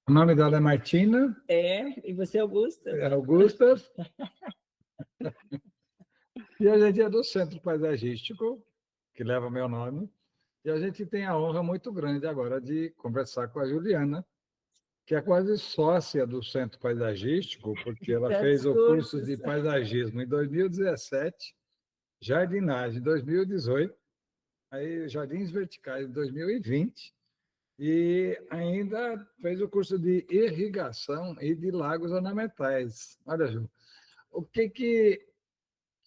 O nome dela é Martina. E você, Augusta? É Augusta. E a gente é do Centro Paisagístico, que leva meu nome. E a gente tem a honra muito grande agora de conversar com a Juliana, que é quase sócia do Centro Paisagístico, porque ela fez o curso de paisagismo em 2017, jardinagem em 2018, aí Jardins Verticais em 2020, e ainda fez o curso de irrigação e de lagos ornamentais. Olha, Ju, o que que...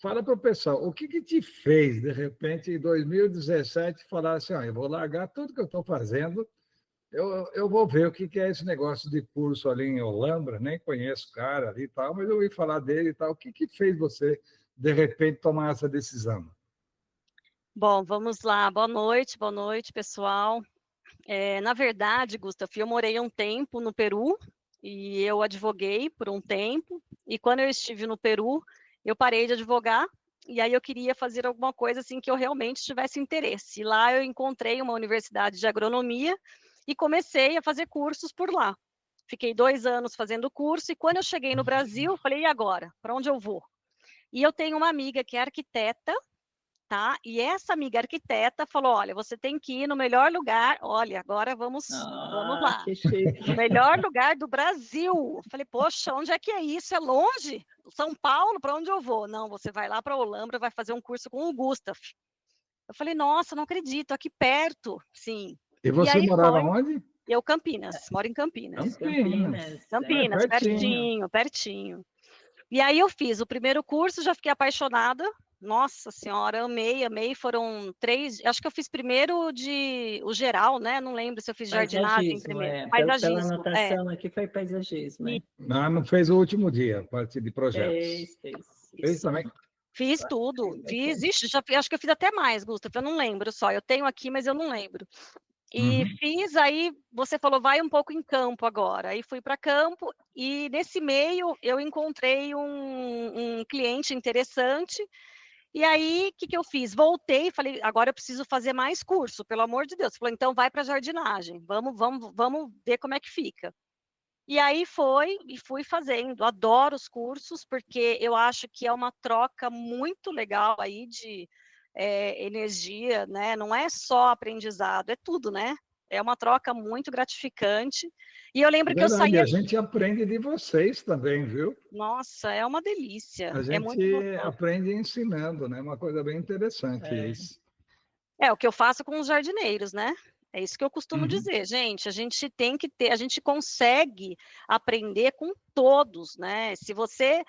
Fala para o pessoal, o que que te fez, de repente, em 2017, falar assim, eu vou largar tudo que eu estou fazendo, eu vou ver o que que é esse negócio de curso ali em Olambra, nem conheço o cara ali e tal, mas eu ouvi falar dele e tal. O que que fez você, de repente, tomar essa decisão? Bom, vamos lá. Boa noite, pessoal. Na verdade, Gustavo, eu morei um tempo no Peru e eu advoguei por um tempo. E quando eu estive no Peru, eu parei de advogar e aí eu queria fazer alguma coisa assim que eu realmente tivesse interesse. E lá eu encontrei uma universidade de agronomia e comecei a fazer cursos por lá. Fiquei 2 anos fazendo curso e quando eu cheguei no Brasil, eu falei, e agora? Para onde eu vou? E eu tenho uma amiga que é arquiteta, tá? E essa amiga arquiteta falou, olha, você tem que ir no melhor lugar, olha, agora vamos lá, que chique. no melhor lugar do Brasil. Eu falei, poxa, onde é que é isso? É longe? São Paulo, para onde eu vou? Não, você vai lá para Olambra, vai fazer um curso com o Gustav. Eu falei, nossa, não acredito, aqui perto, sim. E E você aí morava foi, onde? eu Campinas, moro em Campinas. Campinas, Pertinho, pertinho. E aí eu fiz o primeiro curso, já fiquei apaixonada. Nossa senhora, amei. Foram 3. Acho que eu fiz primeiro o geral, né? Não lembro se eu fiz jardinagem primeiro. Pela Paisagismo. anotação aqui foi paisagismo. Não fez o último dia, a partir de projetos. Fez também? Fiz tudo. Acho que eu fiz até mais, Gustavo. Eu não lembro só. Eu tenho aqui, mas eu não lembro. E fiz, aí você falou, vai um pouco em campo agora. Aí fui para campo e nesse meio eu encontrei um cliente interessante. E aí, o que eu fiz? Voltei e falei, agora eu preciso fazer mais curso, pelo amor de Deus. Falou, então vai para jardinagem, vamos ver como é que fica. E aí fui fazendo, adoro os cursos, porque eu acho que é uma troca muito legal aí de energia, né? Não é só aprendizado, é tudo, né? É uma troca muito gratificante. E eu lembro que eu Verdade, saía... a gente aprende de vocês também, viu? Nossa, é uma delícia, A é muito gente gostoso. aprende ensinando, né? Uma coisa bem interessante isso. É o que eu faço com os jardineiros, né? É isso que eu costumo dizer, gente. A gente tem que ter, a gente consegue aprender com todos, né? Se você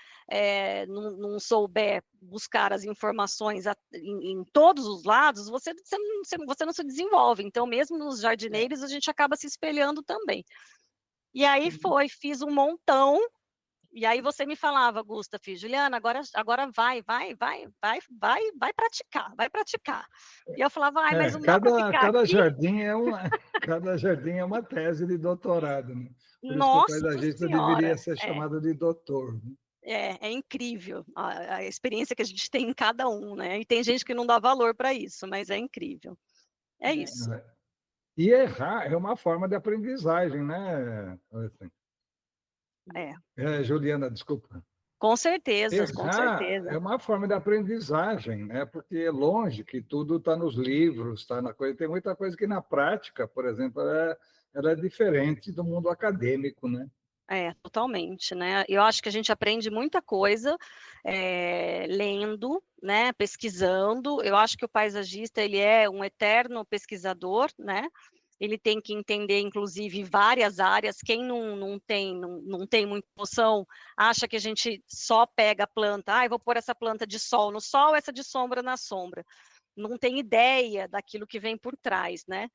não souber buscar as informações em todos os lados, você não se desenvolve. Então, mesmo nos jardineiros, a gente acaba se espelhando também. E aí fiz um montão. E aí você me falava, Gustav, Juliana, agora vai praticar, vai praticar. E eu falava, mas não dá para ficar Cada aqui? cada jardim é uma tese de doutorado, né? Por isso que o Nossa paisagista Senhora, deveria ser chamado de doutor. Né? é incrível a experiência que a gente tem em cada um, né? E tem gente que não dá valor para isso, mas é incrível. É isso. E errar é uma forma de aprendizagem, né? Juliana, desculpa. Com certeza, com Errar certeza. é uma forma de aprendizagem, né? Porque é longe que tudo está nos livros, está na coisa. Tem muita coisa que na prática, por exemplo, ela é diferente do mundo acadêmico, né? Totalmente, né? Eu acho que a gente aprende muita coisa lendo, né? Pesquisando. Eu acho que o paisagista ele é um eterno pesquisador, né? Ele tem que entender, inclusive, várias áreas. Quem não tem muita noção, acha que a gente só pega a planta, eu vou pôr essa planta de sol no sol, essa de sombra na sombra. Não tem ideia daquilo que vem por trás, né?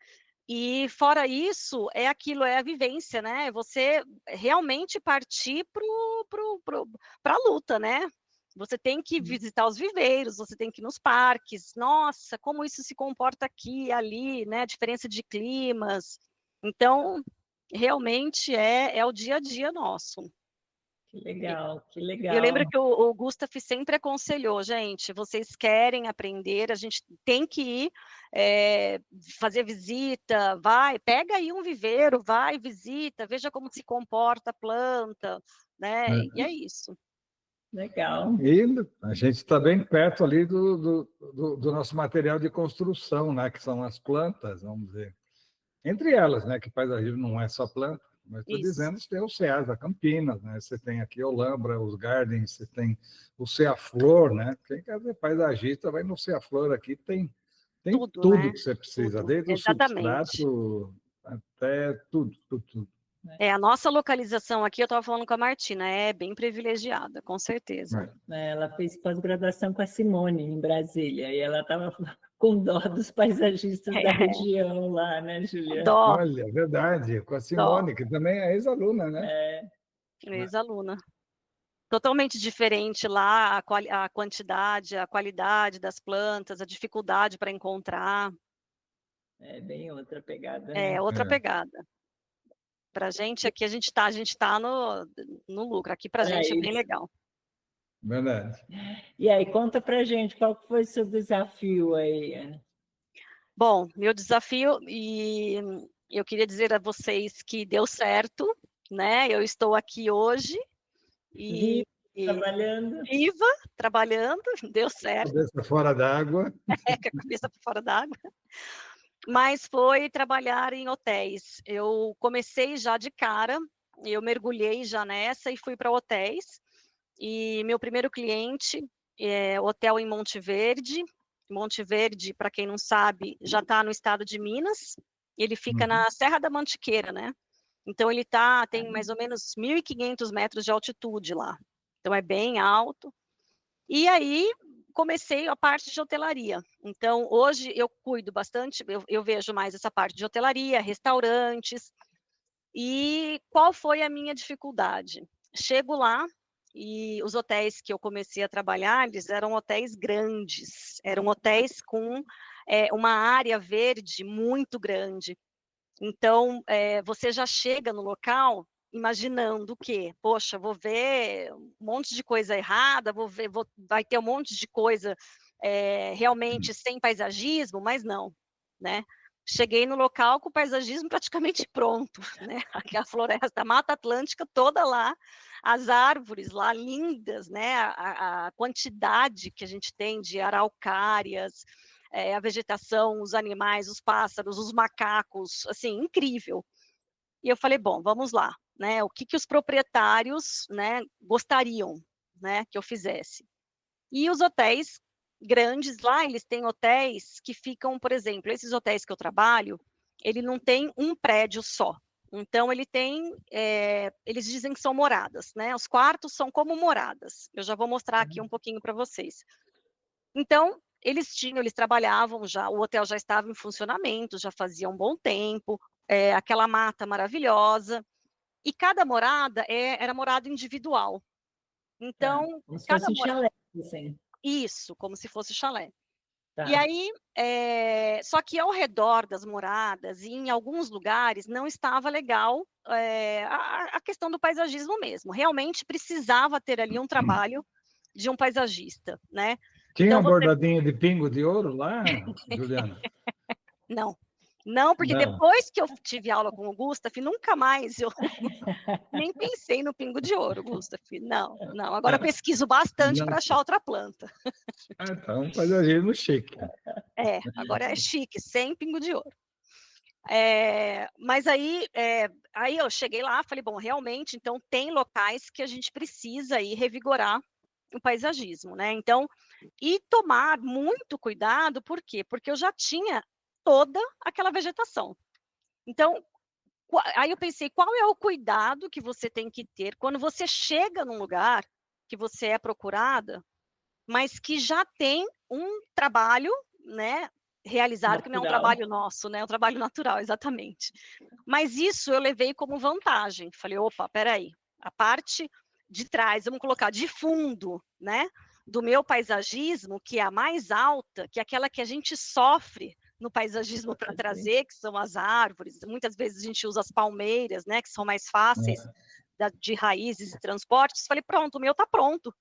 E fora isso, é aquilo, é a vivência, né? Você realmente partir para a luta, né? Você tem que visitar os viveiros, você tem que ir nos parques. Nossa, como isso se comporta aqui, ali, né? A diferença de climas. Então, realmente é o dia a dia nosso. Que legal, que Eu legal. lembro que o Gustavo sempre aconselhou, gente, vocês querem aprender, a gente tem que ir fazer visita, vai, pega aí um viveiro, vai, visita, veja como se comporta a planta, né? E é isso. Legal. E a gente está bem perto ali do nosso material de construção, né? Que são as plantas, vamos dizer. Entre elas, né? Que paisagismo não é só planta, mas estou Isso. dizendo que tem o Ceasa Campinas, né? Você tem aqui Olambra, os Gardens, você tem o Ceaflor, né? Quem quer ser paisagista vai no Ceaflor aqui, tem Tudo, tudo né? que você precisa, Tudo. desde o Exatamente. substrato até tudo, tudo, tudo. A nossa localização aqui, eu estava falando com a Martina, é bem privilegiada, com certeza. Ela fez pós-graduação com a Simone, em Brasília, e ela estava com dó dos paisagistas da região lá, né, Juliana? Dó. Olha, é verdade, com a Simone, que também é ex-aluna, né? Ex-aluna. Totalmente diferente lá, a quantidade, a qualidade das plantas, a dificuldade para encontrar. É bem outra pegada. É outra pegada. Para a gente aqui, a gente tá no lucro. Aqui para a gente é bem legal. Verdade. E aí, conta para gente, qual foi o seu desafio aí? Bom, meu desafio, e eu queria dizer a vocês que deu certo, né? Eu estou aqui hoje. E viva, trabalhando, deu certo. Cabeça fora d'água. Com a cabeça fora d'água. Mas foi trabalhar em hotéis. Eu comecei já de cara, eu mergulhei já nessa e fui para hotéis. E meu primeiro cliente é o hotel em Monte Verde. Monte Verde, para quem não sabe, já está no estado de Minas. Ele fica na Serra da Mantiqueira, né? Então ele tem mais ou menos 1.500 metros de altitude lá. Então é bem alto. E aí comecei a parte de hotelaria. Então, hoje eu cuido bastante, eu vejo mais essa parte de hotelaria, restaurantes. E qual foi a minha dificuldade? Chego lá e os hotéis que eu comecei a trabalhar, eles eram hotéis grandes, eram hotéis com uma área verde muito grande. Então, você já chega no local imaginando o quê? Poxa, vou ver um monte de coisa errada, vai ter um monte de coisa realmente sem paisagismo, mas não, né? Cheguei no local com o paisagismo praticamente pronto, né? A floresta, a Mata Atlântica toda lá, as árvores lá lindas, né? A quantidade que a gente tem de araucárias, a vegetação, os animais, os pássaros, os macacos, assim, incrível. E eu falei, bom, vamos lá, né? O que os proprietários, né, gostariam, né, que eu fizesse? E os hotéis grandes lá, eles têm hotéis que ficam, por exemplo, esses hotéis que eu trabalho, ele não tem um prédio só. Então, eles dizem que são moradas, né? Os quartos são como moradas. Eu já vou mostrar aqui um pouquinho para vocês. Então, eles trabalhavam já, o hotel já estava em funcionamento, já fazia um bom tempo, aquela mata maravilhosa, e cada morada era morada individual. Então, como se cada fosse chalé, assim. Isso, como se fosse chalé. Tá. E aí, só que ao redor das moradas, e em alguns lugares, não estava legal a questão do paisagismo mesmo. Realmente precisava ter ali um trabalho de um paisagista, né? Tinha então, bordadinha de pingo de ouro lá, Juliana? Não, porque depois que eu tive aula com o Gustavo, nunca mais eu nem pensei no pingo de ouro, Gustavo. Não. Agora eu pesquiso bastante para achar outra planta. Então, paisagismo chique. Agora é chique, sem pingo de ouro. Mas aí eu cheguei lá, falei, bom, realmente, então tem locais que a gente precisa aí revigorar o paisagismo, né? Então, e tomar muito cuidado, por quê? Porque eu já tinha toda aquela vegetação. Então, aí eu pensei, qual é o cuidado que você tem que ter quando você chega num lugar que você é procurada, mas que já tem um trabalho, né, realizado, natural. Que não é um trabalho nosso, né, é um trabalho natural, exatamente. Mas isso eu levei como vantagem. Falei, opa, peraí, a parte de trás, vamos colocar de fundo, né, do meu paisagismo, que é a mais alta, que é aquela que a gente sofre no paisagismo para trazer, que são as árvores. Muitas vezes a gente usa as palmeiras, né, que são mais fáceis de raízes e transportes, falei, pronto, o meu está pronto,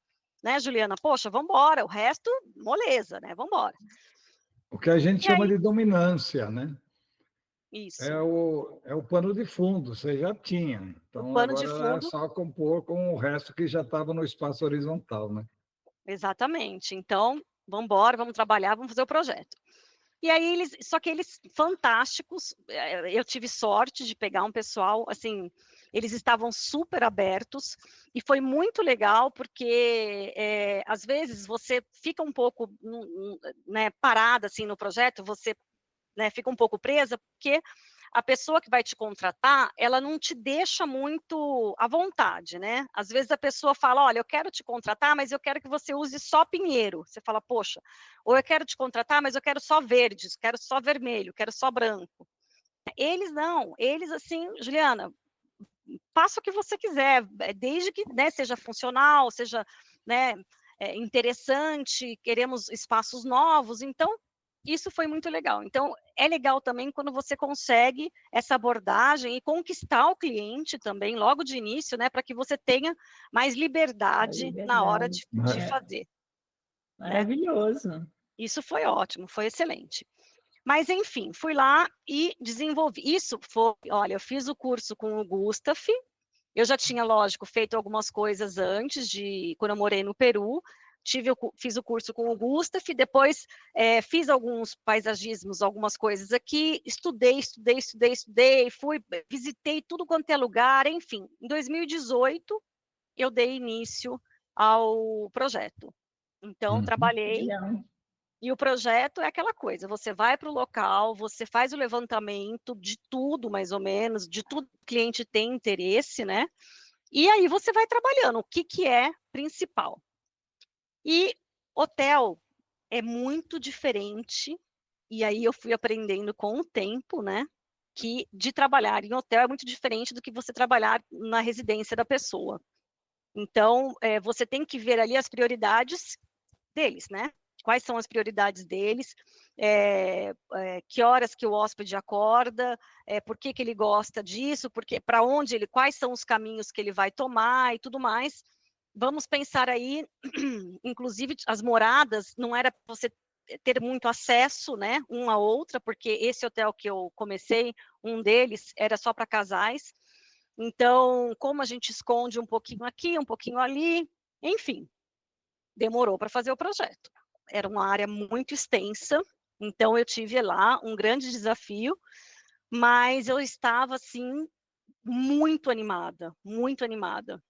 né, Juliana? Poxa, vamos embora, o resto, moleza, né? Vamos embora. O que a gente E chama aí, de dominância, né? isso, É o pano de fundo, você já tinha. o Então, pano de agora é fundo, só compor com o resto que já estava no espaço horizontal, né? exatamente. Então, vamos embora, vamos trabalhar, vamos fazer o projeto. E aí, só que eles, fantásticos, eu tive sorte de pegar um pessoal, assim, eles estavam super abertos, e foi muito legal, porque, às vezes, você fica um pouco, né, parada, assim, no projeto, você, né, fica um pouco presa, porque a pessoa que vai te contratar, ela não te deixa muito à vontade, né? Às vezes a pessoa fala, olha, eu quero te contratar, mas eu quero que você use só pinheiro. Você fala, poxa, ou eu quero te contratar, mas eu quero só verdes, quero só vermelho, quero só branco. Eles não, eles assim, Juliana, faça o que você quiser, desde que, né, seja funcional, seja, né, interessante, queremos espaços novos, então isso foi muito legal. Então, é legal também quando você consegue essa abordagem e conquistar o cliente também, logo de início, né, para que você tenha mais liberdade na hora de fazer. Maravilhoso. Isso foi ótimo, foi excelente. Mas, enfim, fui lá e desenvolvi. Isso foi, olha, eu fiz o curso com o Gustaf, eu já tinha, lógico, feito algumas coisas antes, quando eu morei no Peru, fiz o curso com o Gustaf, depois fiz alguns paisagismos, algumas coisas aqui, estudei, visitei tudo quanto é lugar, enfim. Em 2018, eu dei início ao projeto. Então, trabalhei, Legal. e o projeto é aquela coisa, você vai para o local, você faz o levantamento de tudo, mais ou menos, de tudo que o cliente tem interesse, né? E aí você vai trabalhando, o que, que é principal. E hotel é muito diferente, e aí eu fui aprendendo com o tempo, né? Que de trabalhar em hotel é muito diferente do que você trabalhar na residência da pessoa. Então, você tem que ver ali as prioridades deles, né? Quais são as prioridades deles, que horas que o hóspede acorda, por que ele gosta disso, para onde ele, quais são os caminhos que ele vai tomar e tudo mais. Vamos pensar aí, inclusive as moradas, não era você ter muito acesso, né, uma a outra, porque esse hotel que eu comecei, um deles era só para casais. Então, como a gente esconde um pouquinho aqui, um pouquinho ali, enfim, demorou para fazer o projeto. Era uma área muito extensa, então eu tive lá um grande desafio, mas eu estava, assim, muito animada, muito animada.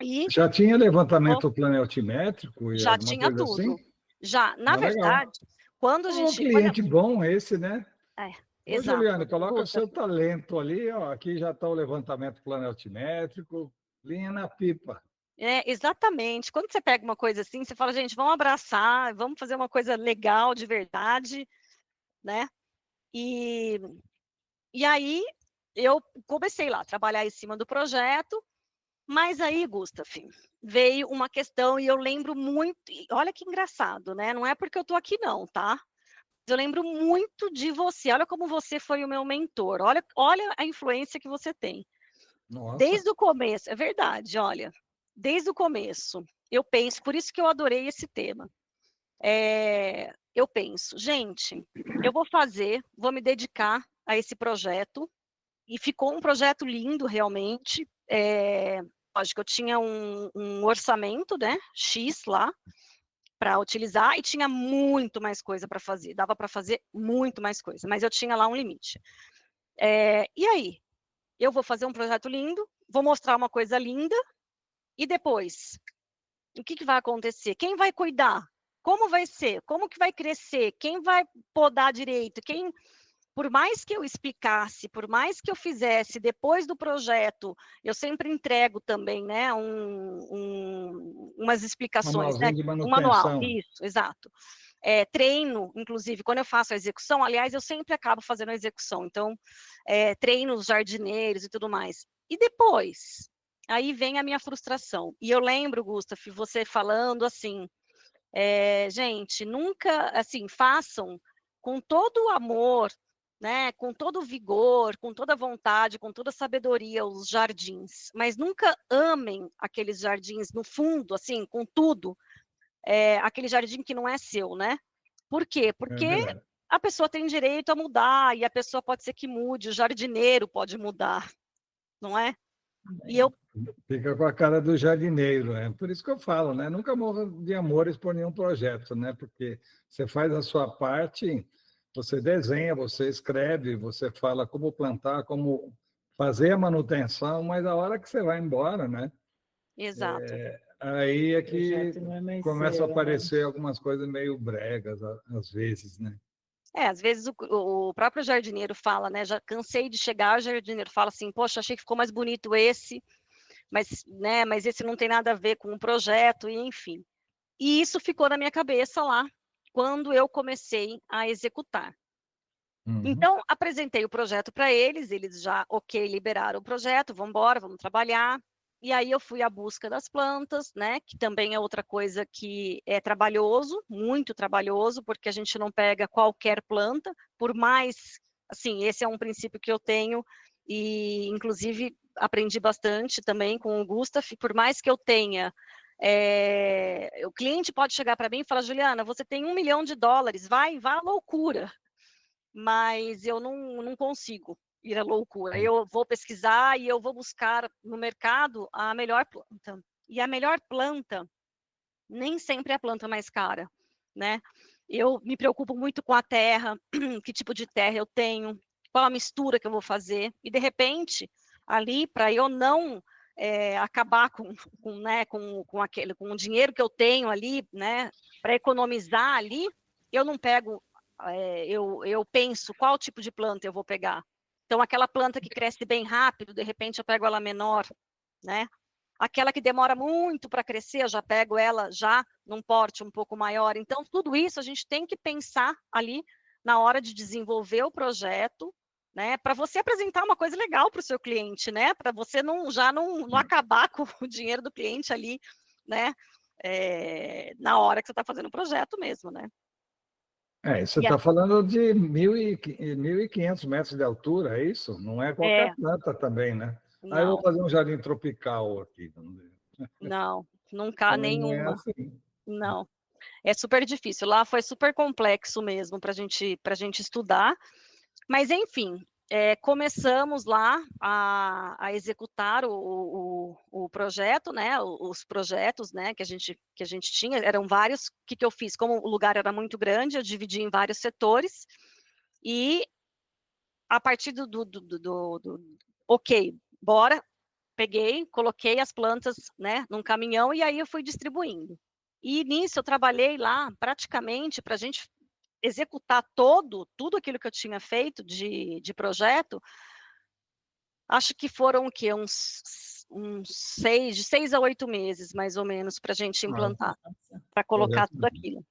E Já tinha levantamento planaltimétrico e já alguma tinha coisa assim? tudo. Já, na Legal. verdade, quando a Um gente... Quando cliente bom esse, né? Ô, Juliane, exato, coloca Gustaf. seu talento ali, ó. Aqui já está o levantamento planaltimétrico, linha na pipa. Exatamente. Quando você pega uma coisa assim, você fala, gente, vamos abraçar, vamos fazer uma coisa legal, de verdade, né? E aí, eu comecei lá a trabalhar em cima do projeto, mas aí, Gustaf, veio uma questão, e eu lembro muito, olha que engraçado, né? Não é porque eu tô aqui não, tá? Eu lembro muito de você, olha como você foi o meu mentor, olha a influência que você tem. Nossa. Desde o começo, é verdade, olha, desde o começo, eu penso, por isso que eu adorei esse tema. Eu penso, gente, eu vou me dedicar a esse projeto, e ficou um projeto lindo, realmente. Lógico, eu tinha um orçamento, né, X lá, para utilizar, e tinha muito mais coisa para fazer, dava para fazer muito mais coisa, mas eu tinha lá um limite. E aí? Eu vou fazer um projeto lindo, vou mostrar uma coisa linda, e depois? O que vai acontecer? Quem vai cuidar? Como vai ser? Como que vai crescer? Quem vai podar direito? Por mais que eu explicasse, por mais que eu fizesse depois do projeto, eu sempre entrego também, né, umas explicações, né, Manualzinho de um manual, manutenção. isso, exato. Treino, inclusive, quando eu faço a execução, aliás, eu sempre acabo fazendo a execução, então, treino os jardineiros e tudo mais. E depois? Aí vem a minha frustração. E eu lembro, Gustaf, você falando assim, gente, nunca, assim, façam com todo o amor, né, com todo o vigor, com toda a vontade, com toda a sabedoria, os jardins, mas nunca amem aqueles jardins no fundo, assim, com tudo, aquele jardim que não é seu, né? Por quê? É Porque verdade. a pessoa tem direito a mudar, e a pessoa pode ser que mude, o jardineiro pode mudar, não é? E eu, Fica com a cara do jardineiro, né? Por isso que eu falo, né? Nunca morra de amores por nenhum projeto, né? Porque você faz a sua parte, você desenha, você escreve, você fala como plantar, como fazer a manutenção, mas a hora que você vai embora, né? exato. Aí é O projeto que não é mais começa a seu, né? aparecer algumas coisas meio bregas, às vezes, né? Às vezes o próprio jardineiro fala, né? Já cansei de chegar, o jardineiro fala assim, poxa, achei que ficou mais bonito esse, mas, né, mas esse não tem nada a ver com o projeto, e enfim. E isso ficou na minha cabeça lá, quando eu comecei a executar. Uhum. Então, apresentei o projeto para eles já, ok, liberaram o projeto, vamos embora, vamos trabalhar. E aí eu fui à busca das plantas, né, que também é outra coisa que é trabalhoso, muito trabalhoso, porque a gente não pega qualquer planta, por mais, assim, esse é um princípio que eu tenho, e inclusive aprendi bastante também com o Gustavo, por mais que eu tenha, o cliente pode chegar para mim e falar, Juliana, você tem $1 milhão, vai à loucura, mas eu não consigo ir à loucura. Eu vou pesquisar e eu vou buscar no mercado a melhor planta. E a melhor planta nem sempre é a planta mais cara, né? Eu me preocupo muito com a terra, que tipo de terra eu tenho, qual a mistura que eu vou fazer, e de repente, ali, para eu não acabar né, com o dinheiro que eu tenho ali, né, para economizar ali, eu não pego, eu penso qual tipo de planta eu vou pegar. Então, aquela planta que cresce bem rápido, de repente eu pego ela menor, né? Aquela que demora muito para crescer, eu já pego ela já num porte um pouco maior. Então, tudo isso a gente tem que pensar ali na hora de desenvolver o projeto, né? Para você apresentar uma coisa legal para o seu cliente, né? Para você não acabar com o dinheiro do cliente ali, né? Na hora que você está fazendo o projeto mesmo, né? Você E está falando de 1.500 metros de altura, é isso? Não é qualquer é, planta também, né? Aí eu vou não, fazer um jardim tropical aqui. não, nunca Também não é nenhuma, assim. não. É super difícil. Lá foi super complexo mesmo para a gente estudar. Mas, enfim, começamos lá a executar o projeto, né? Os projetos, né? Que a gente tinha, eram vários. O que eu fiz? Como o lugar era muito grande, eu dividi em vários setores. E a partir ok, bora, peguei, coloquei as plantas, né, num caminhão e aí eu fui distribuindo. E nisso eu trabalhei lá praticamente para a gente executar tudo aquilo que eu tinha feito de projeto. Acho que foram o quê? De 6 a 8 meses, mais ou menos, para a gente implantar, para Olha, colocar tudo aquilo.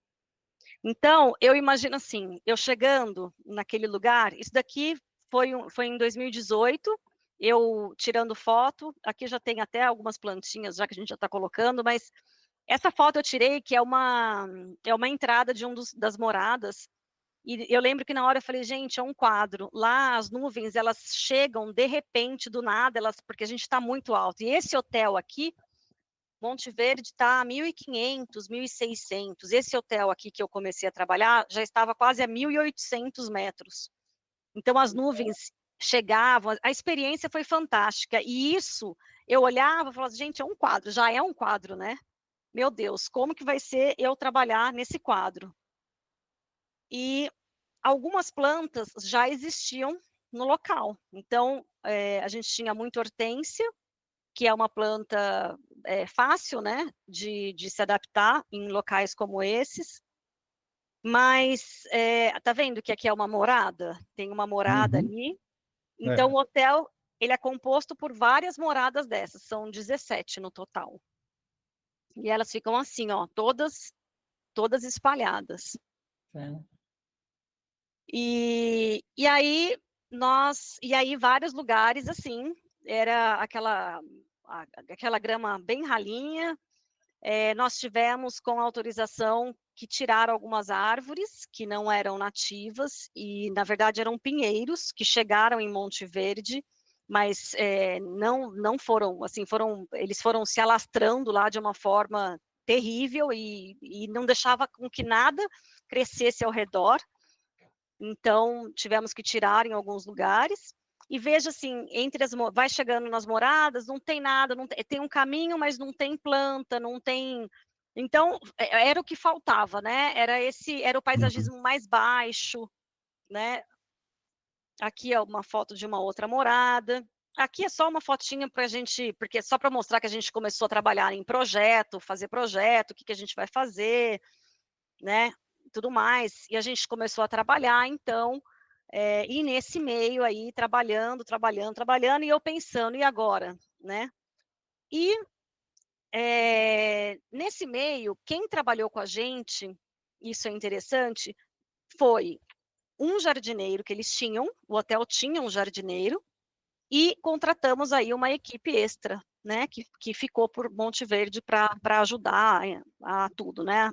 Então, eu imagino assim, eu chegando naquele lugar, isso daqui foi em 2018, eu tirando foto, aqui já tem até algumas plantinhas, já que a gente já está colocando, mas essa foto eu tirei, que é uma entrada de das moradas, e eu lembro que na hora eu falei, gente, é um quadro, lá as nuvens, elas chegam de repente, do nada, porque a gente está muito alto, e esse hotel aqui, Monte Verde está a 1.500, 1.600. Esse hotel aqui que eu comecei a trabalhar já estava quase a 1.800 metros. Então, as nuvens chegavam, a experiência foi fantástica. E isso, eu olhava e falava, gente, é um quadro, já é um quadro, né? Meu Deus, como que vai ser eu trabalhar nesse quadro? E algumas plantas já existiam no local. Então, a gente tinha muita hortênsia, que é uma planta fácil, né, de se adaptar em locais como esses, mas tá vendo que aqui é uma morada? Tem uma morada uhum. ali, então o hotel ele é composto por várias moradas dessas, são 17 no total. E elas ficam assim, ó, todas espalhadas. E aí vários lugares assim, era aquela grama bem ralinha. Nós tivemos com autorização que tiraram algumas árvores que não eram nativas e, na verdade, eram pinheiros que chegaram em Monte Verde, mas não foram, assim, eles foram se alastrando lá de uma forma terrível e não deixava com que nada crescesse ao redor. Então, tivemos que tirar em alguns lugares. E veja assim, vai chegando nas moradas, não tem nada, tem um caminho, mas não tem planta, não tem. Então, era o que faltava, né? Era o paisagismo mais baixo, né? Aqui é uma foto de uma outra morada. Aqui é só uma fotinha para a gente, porque só para mostrar que a gente começou a trabalhar em projeto, fazer projeto, o que a gente vai fazer, né? Tudo mais. E a gente começou a trabalhar, então, e nesse meio aí, trabalhando, e eu pensando, e agora, né? E nesse meio, quem trabalhou com a gente, isso é interessante, foi um jardineiro que eles tinham, o hotel tinha um jardineiro, e contratamos aí uma equipe extra, né, que ficou por Monte Verde para ajudar a tudo, né,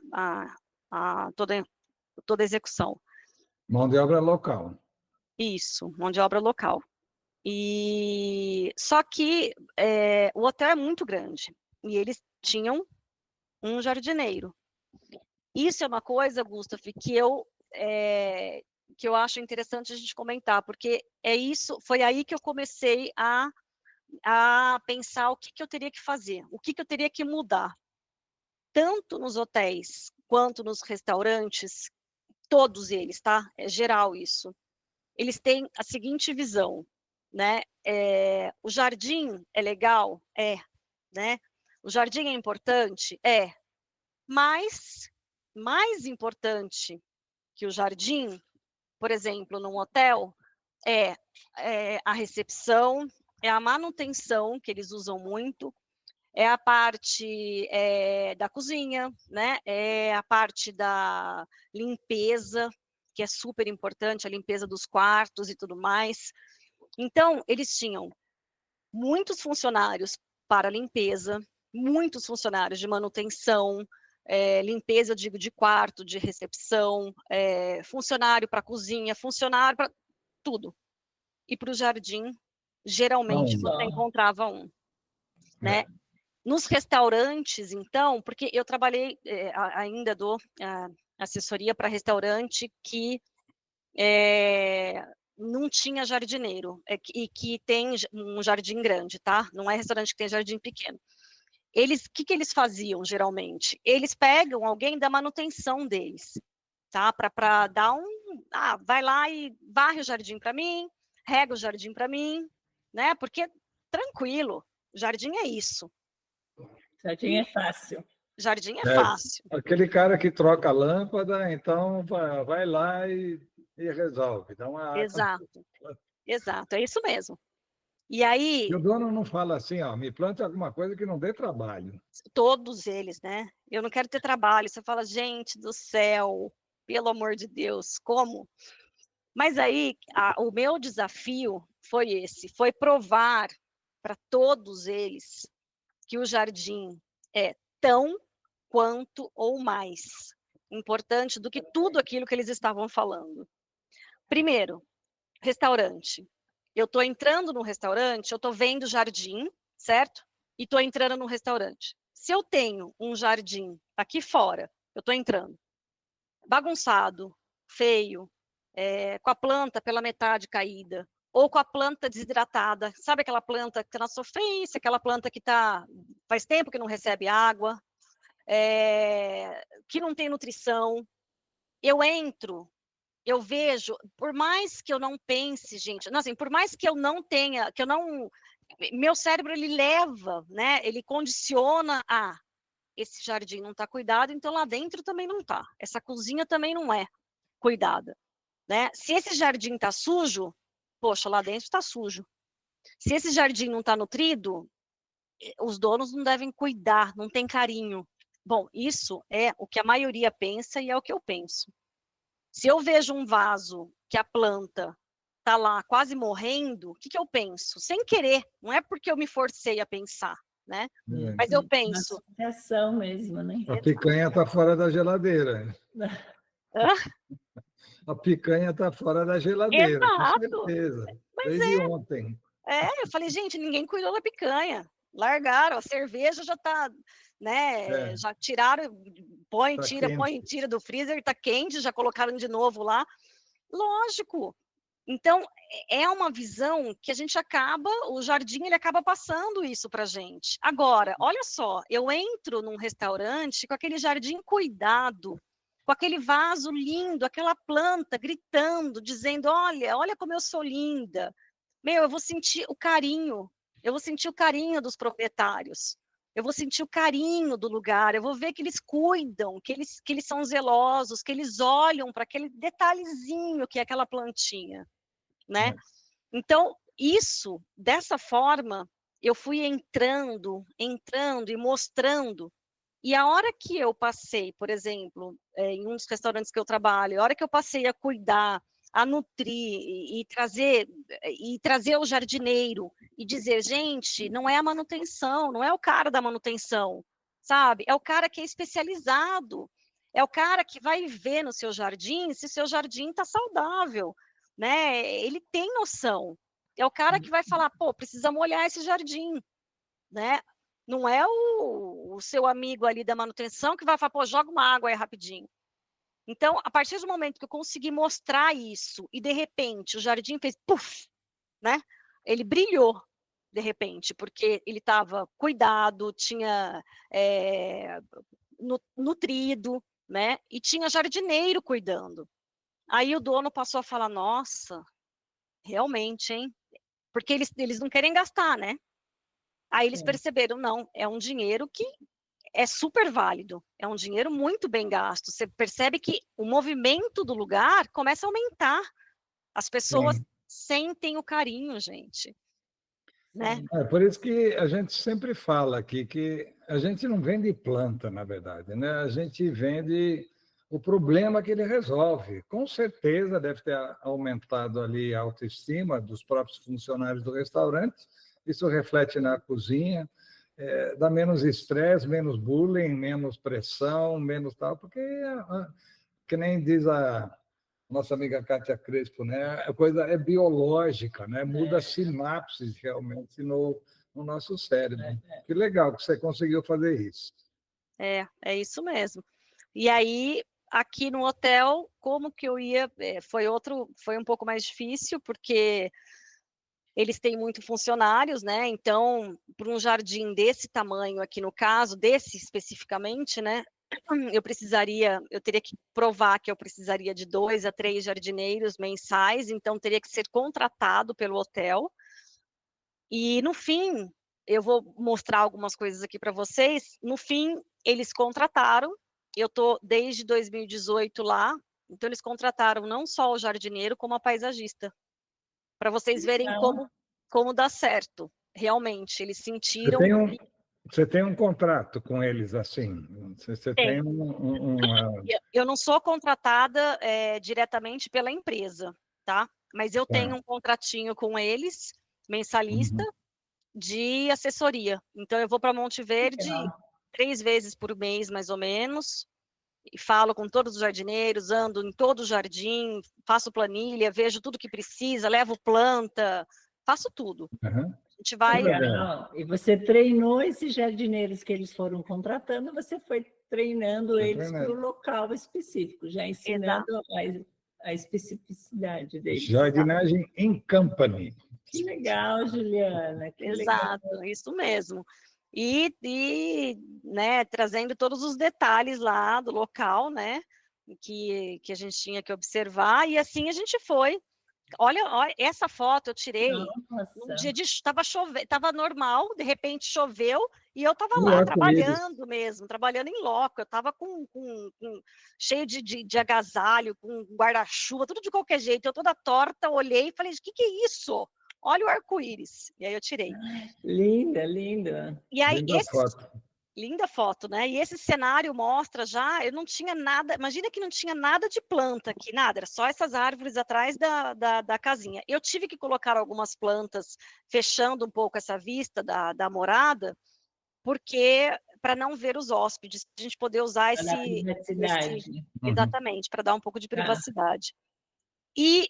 a toda a execução. Mão de obra local. Isso, mão de obra local. E só que o hotel é muito grande e eles tinham um jardineiro. Isso é uma coisa, Gustavo, que eu acho interessante a gente comentar, porque foi aí que eu comecei a pensar o que eu teria que fazer, o que eu teria que mudar, tanto nos hotéis quanto nos restaurantes, todos eles, tá? É geral isso. Eles têm a seguinte visão, né? O jardim é legal? Né? O jardim é importante? Mas mais importante que o jardim, por exemplo, num hotel, é a recepção, é a manutenção, que eles usam muito, é a parte da cozinha, né? É a parte da limpeza, que é super importante, a limpeza dos quartos e tudo mais. Então, eles tinham muitos funcionários para limpeza, muitos funcionários de manutenção, limpeza, eu digo, de quarto, de recepção, funcionário para cozinha, funcionário para tudo. E para o jardim, geralmente você encontrava um, né? Nos restaurantes, então, porque eu trabalhei, ainda dou assessoria para restaurante que não tinha jardineiro, e que tem um jardim grande, tá? Não é restaurante que tem jardim pequeno. O que eles faziam, geralmente? Eles pegam alguém da manutenção deles, tá? Para dar vai lá e varre o jardim para mim, rega o jardim para mim, né? Porque, tranquilo, jardim é isso. Jardim é fácil. Jardim é fácil. Aquele cara que troca a lâmpada, então vai lá e resolve. Dá uma Exato, é isso mesmo. E aí... E o dono não fala assim, me plante alguma coisa que não dê trabalho. Todos eles, né? Eu não quero ter trabalho. Você fala, gente do céu, pelo amor de Deus, como? Mas aí, o meu desafio foi provar para todos eles que o jardim é tão quanto ou mais importante do que tudo aquilo que eles estavam falando. Primeiro, restaurante. Eu estou entrando no restaurante, eu estou vendo o jardim, certo? E estou entrando no restaurante. Se eu tenho um jardim aqui fora, eu estou entrando, bagunçado, feio, com a planta pela metade caída, ou com a planta desidratada, sabe aquela planta que está na sofrência, aquela planta que faz tempo que não recebe água, que não tem nutrição. Eu entro, eu vejo, por mais que eu não pense, gente, não, assim, por mais que eu não tenha, meu cérebro, ele leva, né, ele condiciona esse jardim não está cuidado, então lá dentro também não está, essa cozinha também não é cuidada, né? Se esse jardim está sujo, poxa, lá dentro está sujo. Se esse jardim não está nutrido, os donos não devem cuidar, não tem carinho. Bom, isso é o que a maioria pensa e é o que eu penso. Se eu vejo um vaso que a planta está lá quase morrendo, o que eu penso? Sem querer, não é porque eu me forcei a pensar. né? É. Mas eu Uma penso, associação mesmo, né? A picanha está fora da geladeira. hã? A picanha está fora da geladeira, com Exato, certeza. mas Desde ontem. eu falei, gente, ninguém cuidou da picanha, largaram, a cerveja já tá, né, É, já tiraram, põe, está tira, põe, quente. tira do freezer, tá quente, já colocaram de novo lá, lógico. Então, é uma visão que a gente acaba, o jardim, ele acaba passando isso pra gente. Agora, olha só, eu entro num restaurante com aquele jardim cuidado, com aquele vaso lindo, aquela planta gritando, dizendo, olha, olha como eu sou linda. Meu, eu vou sentir o carinho, eu vou sentir o carinho dos proprietários, eu vou sentir o carinho do lugar, eu vou ver que eles cuidam, que eles são zelosos, que eles olham para aquele detalhezinho que é aquela plantinha, né? É. Então, isso, dessa forma, eu fui entrando e mostrando. E a hora que eu passei, por exemplo, em um dos restaurantes que eu trabalho, a hora que eu passei a cuidar, a nutrir e trazer o jardineiro e dizer, gente, não é a manutenção, não é o cara da manutenção, sabe? É o cara que é especializado, é o cara que vai ver no seu jardim se o seu jardim está saudável, né? Ele tem noção. É o cara que vai falar, pô, precisa molhar esse jardim, né? Não é o seu amigo ali da manutenção que vai falar, pô, joga uma água aí rapidinho. Então, a partir do momento que eu consegui mostrar isso, e de repente o jardim fez puff, né? Ele brilhou, de repente, porque ele estava cuidado, tinha nutrido, né? E tinha jardineiro cuidando. Aí o dono passou a falar, nossa, realmente, hein? Porque eles não querem gastar, né? Aí eles perceberam, não, é um dinheiro que é super válido, é um dinheiro muito bem gasto. Você percebe que o movimento do lugar começa a aumentar. As pessoas Sim. sentem o carinho, gente, né? É por isso que a gente sempre fala aqui que a gente não vende planta, na verdade, né? A gente vende o problema que ele resolve. Com certeza deve ter aumentado ali a autoestima dos próprios funcionários do restaurante. Isso reflete na cozinha, dá menos estresse, menos bullying, menos pressão, menos tal, porque que nem diz a nossa amiga Kátia Crespo, né? A coisa é biológica, né? Muda sinapses realmente no nosso cérebro. Que legal que você conseguiu fazer isso. É isso mesmo. E aí, aqui no hotel, como que eu ia? Foi um pouco mais difícil, porque eles têm muito funcionários, né? Então, para um jardim desse tamanho aqui no caso, desse especificamente, né? Eu teria que provar que eu precisaria de 2 a 3 jardineiros mensais, então teria que ser contratado pelo hotel. E no fim, eu vou mostrar algumas coisas aqui para vocês. No fim, eles contrataram. Eu tô desde 2018 lá, então eles contrataram não só o jardineiro, como a paisagista, para vocês verem como dá certo. Realmente, eles Você sentiram. tem um, você tem um contrato com eles assim? Você tem Eu não sou contratada diretamente pela empresa, tá? Mas eu tenho um contratinho com eles, mensalista, Uhum. de assessoria. Então, eu vou para Monte Verde 3 vezes por mês, mais ou menos, e falo com todos os jardineiros, ando em todo o jardim, faço planilha, vejo tudo que precisa, levo planta, faço tudo. Uhum. A gente vai. Legal. E você treinou esses jardineiros que eles foram contratando, você foi treinando eles para o local específico, já ensinando a especificidade deles. Jardinagem em company. Que legal, Juliana. Que legal. Exato, isso mesmo. E né, trazendo todos os detalhes lá do local, né, que a gente tinha que observar, e assim a gente foi. Olha, essa foto eu tirei num dia de estava chovendo, estava normal, de repente choveu e eu estava lá trabalhando mesmo, trabalhando em loco. Eu estava cheio de agasalho, com guarda-chuva, tudo de qualquer jeito. Eu toda torta, olhei e falei: o que é isso? Olha o arco-íris. E aí eu tirei. Linda, linda. E aí Linda foto. Linda foto, né? E esse cenário mostra já, eu não tinha nada, imagina que não tinha nada de planta aqui, nada, era só essas árvores atrás da casinha. Eu tive que colocar algumas plantas, fechando um pouco essa vista da morada, porque para não ver os hóspedes, a gente poder usar Para dar privacidade. exatamente, para dar um pouco de privacidade. E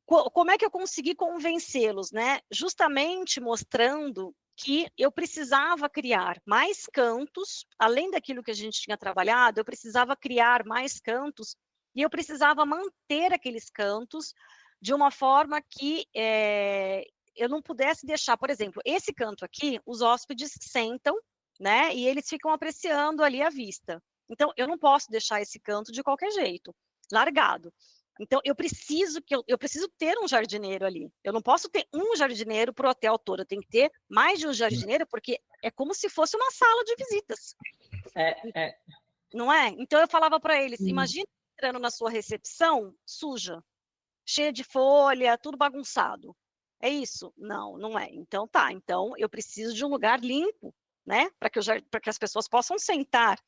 como é que eu consegui convencê-los, né? Justamente mostrando que eu precisava criar mais cantos, além daquilo que a gente tinha trabalhado, eu precisava criar mais cantos e eu precisava manter aqueles cantos de uma forma que eu não pudesse deixar, por exemplo, esse canto aqui, os hóspedes sentam, né? E eles ficam apreciando ali a vista. Então, eu não posso deixar esse canto de qualquer jeito, largado. Então, eu preciso ter um jardineiro ali. Eu não posso ter um jardineiro para o hotel todo. Eu tenho que ter mais de um jardineiro, porque é como se fosse uma sala de visitas. Não é? Então, eu falava para eles, imagina entrando na sua recepção suja, cheia de folha, tudo bagunçado. É isso? Não, não é. Então, tá. Então, eu preciso de um lugar limpo, né? Para que as pessoas possam sentar.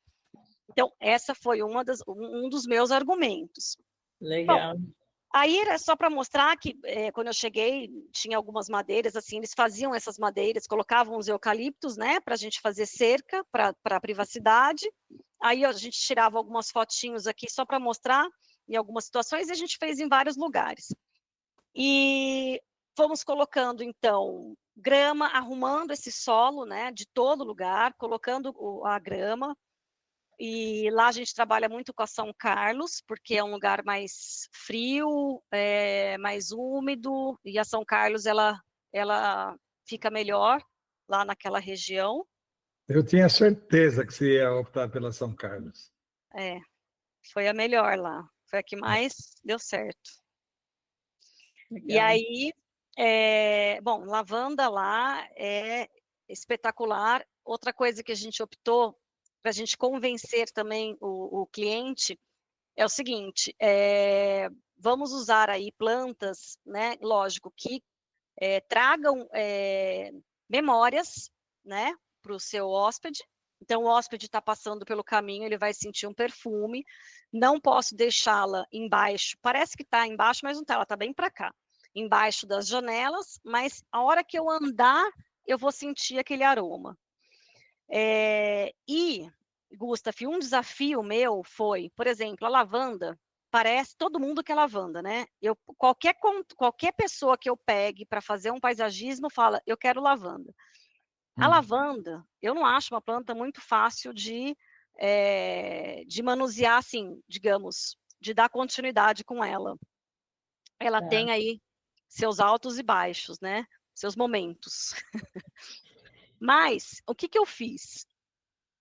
Então, essa foi um dos meus argumentos. Legal. Bom, aí era só para mostrar que, quando eu cheguei, tinha algumas madeiras, assim, eles faziam essas madeiras, colocavam os eucaliptos, né, para a gente fazer cerca, para a privacidade. Aí a gente tirava algumas fotinhos aqui só para mostrar em algumas situações, e a gente fez em vários lugares. E fomos colocando, então, grama, arrumando esse solo, né, de todo lugar, colocando a grama. E lá a gente trabalha muito com a São Carlos, porque é um lugar mais frio, mais úmido, e a São Carlos, ela fica melhor lá naquela região. Eu tinha certeza que você ia optar pela São Carlos. Foi a melhor lá, foi a que mais deu certo. Legal. E aí, bom, lavanda lá é espetacular. Outra coisa que a gente optou, para a gente convencer também o cliente, é o seguinte, vamos usar aí plantas, né, lógico, que tragam memórias, né, para o seu hóspede. Então, o hóspede está passando pelo caminho, ele vai sentir um perfume. Não posso deixá-la embaixo, parece que está embaixo, mas não está, ela está bem para cá, embaixo das janelas, mas a hora que eu andar, eu vou sentir aquele aroma. E, Gustaf, um desafio meu foi, por exemplo, a lavanda, parece todo mundo quer lavanda, né? Qualquer pessoa que eu pegue para fazer um paisagismo fala, eu quero lavanda. A lavanda, eu não acho uma planta muito fácil de manusear, assim, digamos, de dar continuidade com ela. Ela tem aí seus altos e baixos, né? Seus momentos. Mas, o que eu fiz?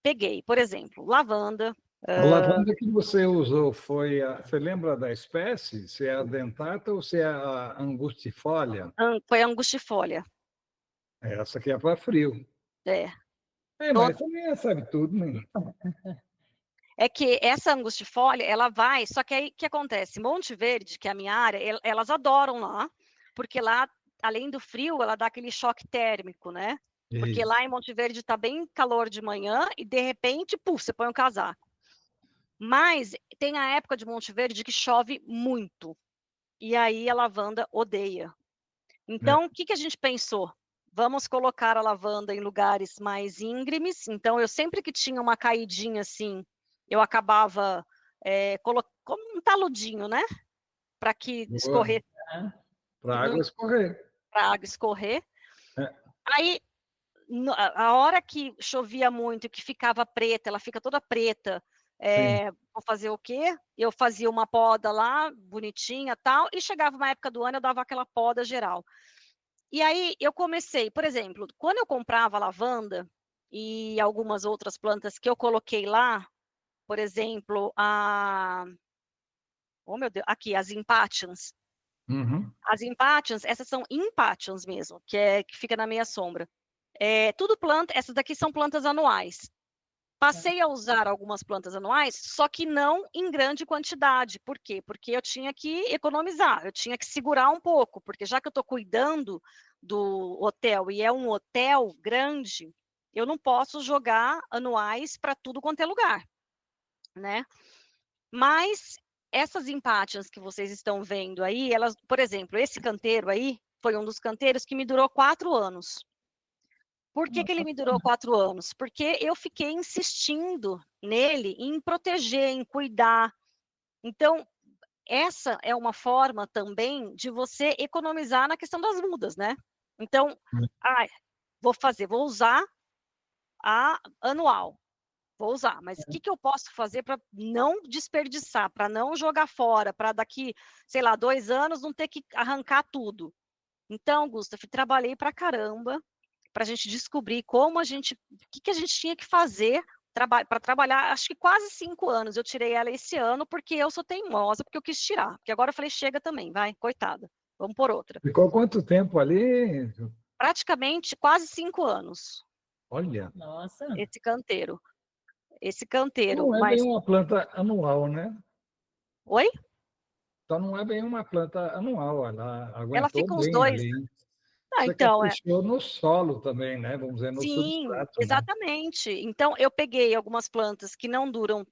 Peguei, por exemplo, lavanda. A lavanda que você usou foi você lembra da espécie? Se é a dentata ou se é a angustifolia? Foi a angustifolia. Essa aqui é para frio. Mas também sabe tudo, né? É que essa angustifolia, ela vai, só que aí o que acontece? Monte Verde, que é a minha área, elas adoram lá, porque lá, além do frio, ela dá aquele choque térmico, né? Porque lá em Monte Verde está bem calor de manhã e de repente, você põe um casaco. Mas tem a época de Monte Verde que chove muito. E aí a lavanda odeia. Então, o que a gente pensou? Vamos colocar a lavanda em lugares mais íngremes. Então, eu sempre que tinha uma caidinha assim, eu acabava como um taludinho, né? Para que escorrer. Para a água escorrer. Para a água escorrer. Aí, a hora que chovia muito, que ficava preta, ela fica toda preta, vou fazer o quê? Eu fazia uma poda lá, bonitinha tal, e chegava uma época do ano, eu dava aquela poda geral. E aí eu comecei, por exemplo, quando eu comprava lavanda e algumas outras plantas que eu coloquei lá, por exemplo, oh meu Deus, aqui, as impatiens. As impatiens, essas são impatiens mesmo, que fica na meia sombra. Tudo planta, essas daqui são plantas anuais. Passei a usar algumas plantas anuais, só que não em grande quantidade. Por quê? Porque eu tinha que economizar, eu tinha que segurar um pouco, porque já que eu estou cuidando do hotel e é um hotel grande, eu não posso jogar anuais para tudo quanto é lugar, né? Mas essas empátias que vocês estão vendo aí, elas, por exemplo, esse canteiro aí foi um dos canteiros que me durou 4 anos. Por que ele me durou 4 anos? Porque eu fiquei insistindo nele em proteger, em cuidar. Então, essa é uma forma também de você economizar na questão das mudas, né? Então, vou usar a anual, vou usar, mas o que eu posso fazer para não desperdiçar, para não jogar fora, para daqui, sei lá, 2 anos não ter que arrancar tudo? Então, Gustavo, trabalhei para caramba para a gente descobrir o que a gente tinha que fazer para trabalhar, acho que quase 5 anos. Eu tirei ela esse ano porque eu sou teimosa, porque eu quis tirar. Porque agora eu falei, chega também, vai, coitada, vamos por outra. Ficou quanto tempo ali? Praticamente quase 5 anos. Olha. Nossa. Esse canteiro. Esse canteiro. Não é bem uma planta anual, né? Oi? Então não é bem uma planta anual, ela Ela aguentou fica uns bem 2. ali. Ah, Você então, caprichou no solo também, né? Vamos dizer, no sim, substrato, né? exatamente. Então, eu peguei algumas plantas que não duram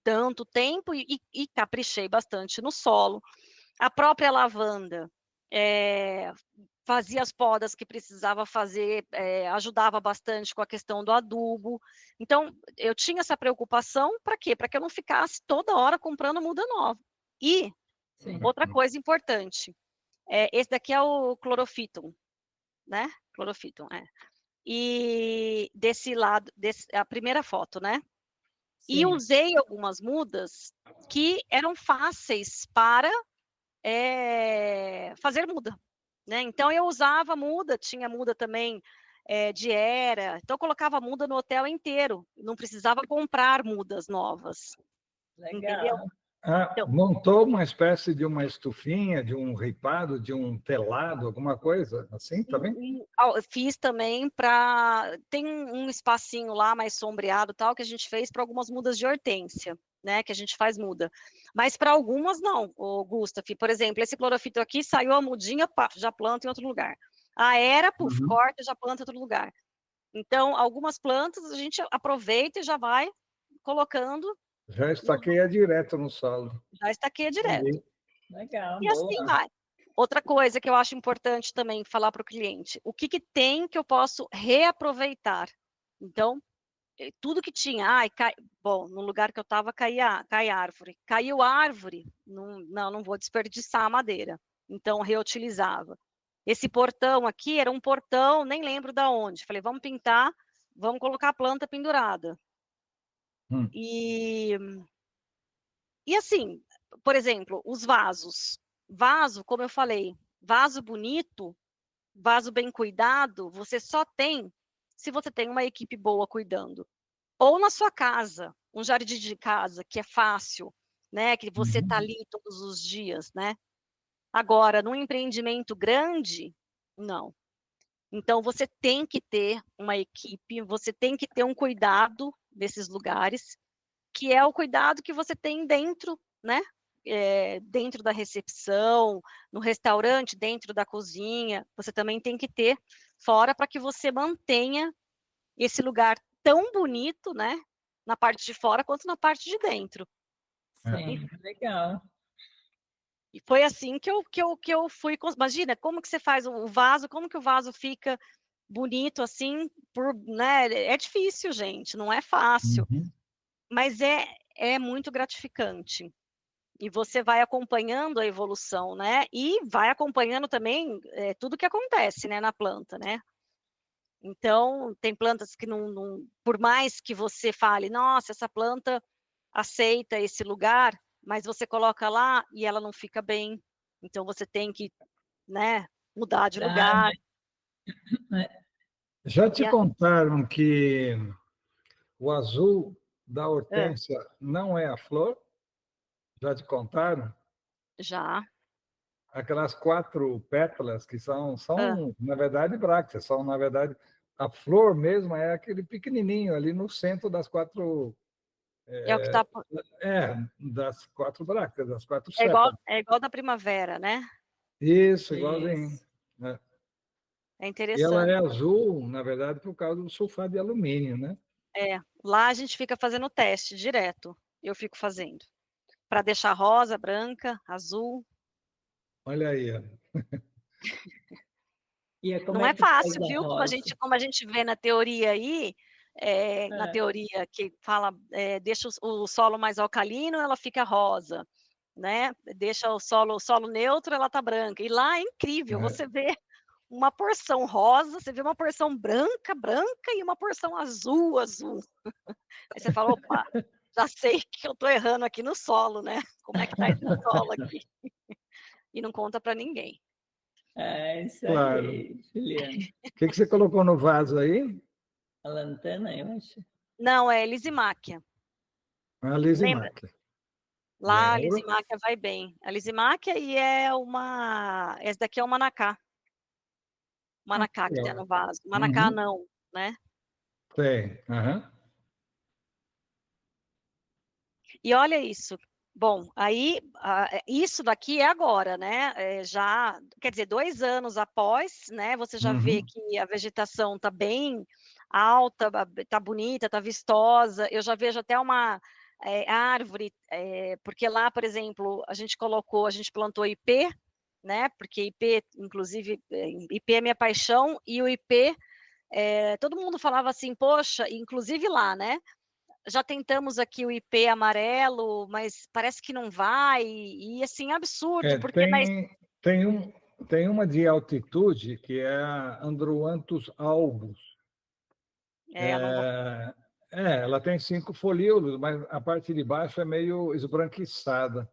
tanto tempo e caprichei bastante no solo. A própria lavanda, fazia as podas que precisava fazer, ajudava bastante com a questão do adubo. Então, eu tinha essa preocupação, para quê? Para que eu não ficasse toda hora comprando muda nova. E Sim. outra coisa importante, esse daqui é o clorofiton, né? Clorofiton, E desse lado, a primeira foto, né? E Sim. usei algumas mudas que eram fáceis para fazer muda, né? Então eu usava muda, tinha muda também de era, então eu colocava muda no hotel inteiro, não precisava comprar mudas novas, entendeu? Legal. Então, Montou uma espécie de uma estufinha, de um ripado, de um telado, alguma coisa assim também? fiz também tem um espacinho lá mais sombreado tal que a gente fez para algumas mudas de hortênsia, né, que a gente faz muda, mas para algumas não, o Gustavo, por exemplo, esse clorofito aqui saiu a mudinha, pá, já planta em outro lugar. A era, puf, corta, já planta em outro lugar. Então, algumas plantas a gente aproveita e já vai colocando. Já estaqueia direto no solo. Já estaqueia direto. Legal, E assim boa. vai. Outra coisa que eu acho importante também falar para o cliente, o que tem que eu posso reaproveitar? Então, tudo que tinha, bom, no lugar que eu estava cai árvore. Caiu árvore, não vou desperdiçar a madeira. Então, reutilizava. Esse portão aqui era um portão, nem lembro de onde. Falei, vamos pintar, vamos colocar a planta pendurada. E assim, por exemplo, os vasos. Vaso, como eu falei, vaso bonito, vaso bem cuidado, você só tem se você tem uma equipe boa cuidando. Ou na sua casa, um jardim de casa, que é fácil, né? Que você está ali todos os dias, né? Agora, num empreendimento grande, não. Então, você tem que ter uma equipe, você tem que ter um cuidado desses lugares, que é o cuidado que você tem dentro, né? Dentro da recepção, no restaurante, dentro da cozinha, você também tem que ter fora para que você mantenha esse lugar tão bonito, né? Na parte de fora quanto na parte de dentro. Sim, legal. E foi assim que eu fui. Imagina, como que você faz o vaso, como que o vaso fica bonito assim, né? É difícil, gente, não é fácil. Mas é muito gratificante. E você vai acompanhando a evolução, né? E vai acompanhando também tudo que acontece, né, na planta, né? Então, tem plantas que por mais que você fale, nossa, essa planta aceita esse lugar, mas você coloca lá e ela não fica bem. Então, você tem que, né, mudar de lugar. Já te contaram que o azul da hortênsia não é a flor? Já te contaram? Já. Aquelas 4 pétalas que são na verdade, brácteas, são, na verdade, a flor mesmo é aquele pequenininho ali no centro das 4... É o que está... das 4 brácteas, das 4 sépalas. É igual da primavera, né? Isso, igualzinho. É E ela interessante. é azul, na verdade, por causa do sulfato de alumínio, né? Lá a gente fica fazendo teste direto. Eu fico fazendo. Para deixar rosa, branca, azul. Olha aí. como Não é é que faz fácil, a viu? rosa? Como a gente vê na teoria aí, na É. teoria que fala, deixa o solo mais alcalino, ela fica rosa, né? Deixa o solo neutro, ela tá branca. E lá é incrível, É, você vê uma porção rosa, você vê uma porção branca, branca e uma porção azul, azul. Aí você fala, opa, já sei que eu tô errando aqui no solo, né? Como é que tá esse solo aqui? E não conta para ninguém. É isso claro. aí, Juliana. O que você colocou no vaso aí? A lantana, eu acho. Não, é Lysimachia. A Lembra? Lysimachia. Lá a Lembro. Lysimachia vai bem. A Lysimachia e esse daqui é o manacá. Manacá que tem Legal. no vaso. Manacá Uhum. não, né? Tem. Aham. E olha isso. Bom, aí isso daqui é agora, né? Já, quer dizer, 2 anos após, né? Você já vê Uhum. que a vegetação está bem alta, está bonita, está vistosa. Eu já vejo até uma árvore, porque lá, por exemplo, a gente plantou ipê, né? Porque ipê, inclusive, ipê é minha paixão e o ipê, todo mundo falava assim, poxa, inclusive lá, né? Já tentamos aqui o IP amarelo, mas parece que não vai, e assim, absurdo, É, porque, mas, tem, um, tem uma de altitude que é a Androanthus albus. não vou, Ela tem 5 folíolos, mas a parte de baixo é meio esbranquiçada.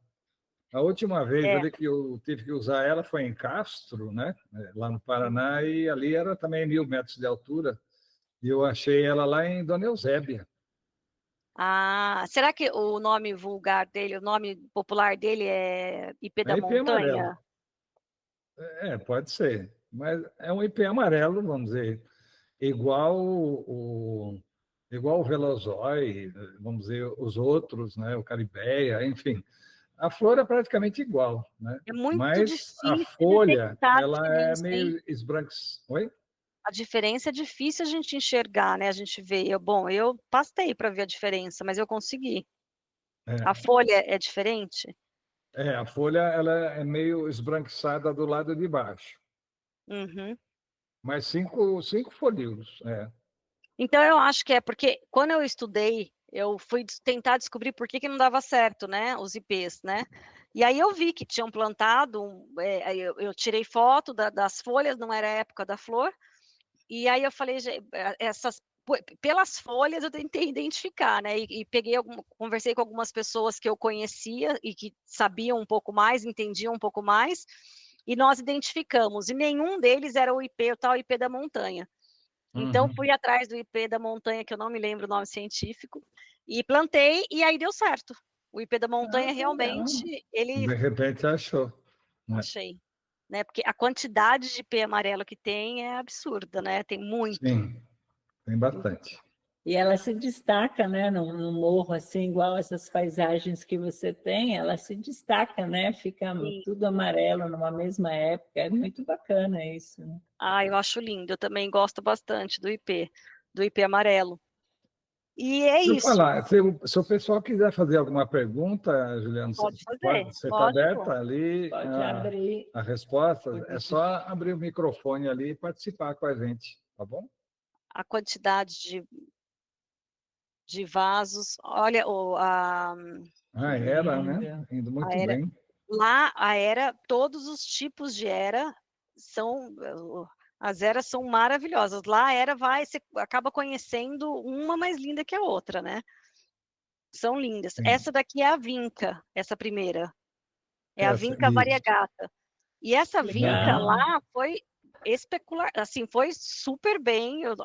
A última vez é, ali que eu tive que usar ela foi em Castro, né? Lá no Paraná, e ali era também 1.000 metros de altura. E eu achei ela lá em Dona Eusébia. será que o nome vulgar dele, o nome popular dele é IP É da IP amarelo. Montanha? Pode ser. Mas é um IP amarelo, vamos dizer, igual igual o Velozói, vamos dizer, os outros, né? O Caribeia, enfim. A flor é praticamente igual, né? É muito Mas a difícil folha, detectar a ela é diferença, hein? meio esbranquiçada. Oi? A diferença é difícil a gente enxergar, né? A gente vê, eu passei para ver a diferença, mas eu consegui. A É, folha é diferente? a folha ela é meio esbranquiçada do lado de baixo. Uhum. Mas cinco folíolos. Então, eu acho que é porque quando eu estudei, eu fui tentar descobrir por que não dava certo, né, os IPs, né? E aí eu vi que tinham plantado, aí eu tirei foto das folhas, não era a época da flor, e aí eu falei, pelas folhas eu tentei identificar, né? E conversei com algumas pessoas que eu conhecia e que sabiam um pouco mais, entendiam um pouco mais, e nós identificamos, e nenhum deles era o tal IP da montanha. Então, Uhum. fui atrás do IP da montanha, que eu não me lembro o nome científico, e plantei, e aí deu certo. O IP da Ah, montanha, que legal. realmente, ele... De repente achou. Né? Achei. Né? Porque a quantidade de IP amarelo que tem é absurda, né? Tem muito. Sim, tem bastante. E ela se destaca, né, no morro, assim, igual essas paisagens que você tem, ela se destaca, né? Fica Sim. tudo amarelo numa mesma época. É muito bacana isso, né? Eu acho lindo. Eu também gosto bastante do IP amarelo. E é Deixa eu isso. falar, se o pessoal quiser fazer alguma pergunta, Juliano, Pode fazer. você está Lógico. aberta ali Pode abrir. a resposta? É só abrir o microfone ali e participar com a gente, tá bom? A quantidade de vasos. Olha, Era, né? Lindo. Indo a muito era, bem. lá, a era, todos os tipos de era são, as eras são maravilhosas. Lá a era você acaba conhecendo uma mais linda que a outra, né? São lindas. Sim. Essa daqui é a vinca, essa primeira. É a Essa, vinca isso. variegata. E essa vinca Aham. Legal. lá foi especular, assim, foi super bem. Eu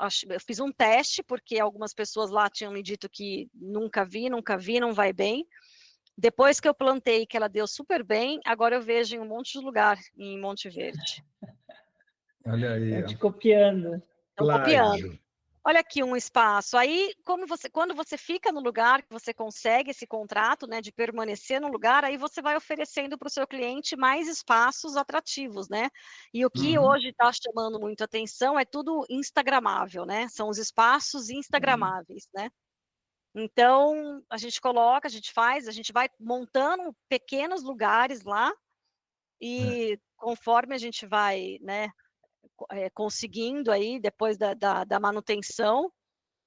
fiz um teste, porque algumas pessoas lá tinham me dito que nunca vi, não vai bem. Depois que eu plantei, que ela deu super bem, agora eu vejo em um monte de lugar em Monte Verde. Olha aí, Estão ó. te copiando. Estão copiando. Plágio. Olha aqui um espaço. Aí, quando você fica no lugar, que você consegue esse contrato, né, de permanecer no lugar, aí você vai oferecendo para o seu cliente mais espaços atrativos, né? E o que Uhum. hoje está chamando muito atenção é tudo instagramável, né? São os espaços instagramáveis, né? Então, a gente coloca, a gente vai montando pequenos lugares lá, É. e conforme a gente vai, né, conseguindo aí, depois da manutenção.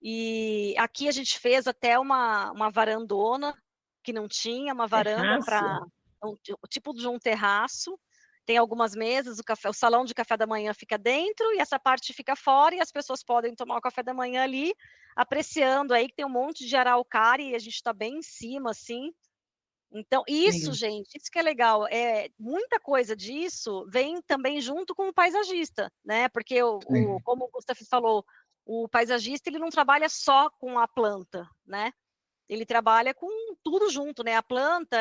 E aqui a gente fez até uma varandona, que não tinha, uma varanda para tipo de um terraço. Tem algumas mesas, o salão de café da manhã fica dentro, e essa parte fica fora, e as pessoas podem tomar o café da manhã ali, apreciando aí, que tem um monte de araucária, e a gente está bem em cima, assim. Então, isso, gente, isso que é legal, muita coisa disso vem também junto com o paisagista, né? Porque, como o Gustavo falou, o paisagista, ele não trabalha só com a planta, né? Ele trabalha com tudo junto, né? A planta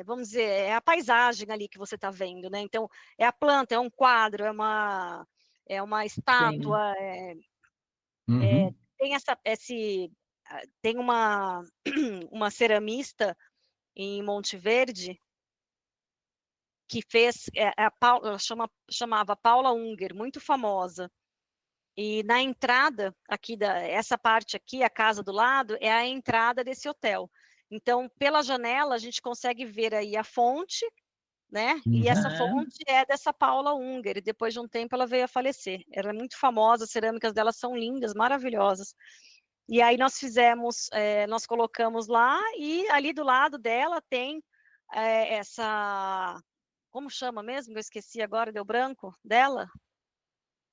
vamos dizer, é a paisagem ali que você está vendo, né? Então, é a planta, é um quadro, é uma estátua, tem uma ceramista em Monte Verde, que fez, ela chamava Paula Unger, muito famosa. E na entrada, essa parte aqui, a casa do lado, é a entrada desse hotel. Então, pela janela, a gente consegue ver aí a fonte, né? E essa fonte é dessa Paula Unger, e depois de um tempo ela veio a falecer. Ela é muito famosa, as cerâmicas dela são lindas, maravilhosas. E aí nós colocamos lá, e ali do lado dela tem como chama mesmo? Eu esqueci agora, deu branco dela?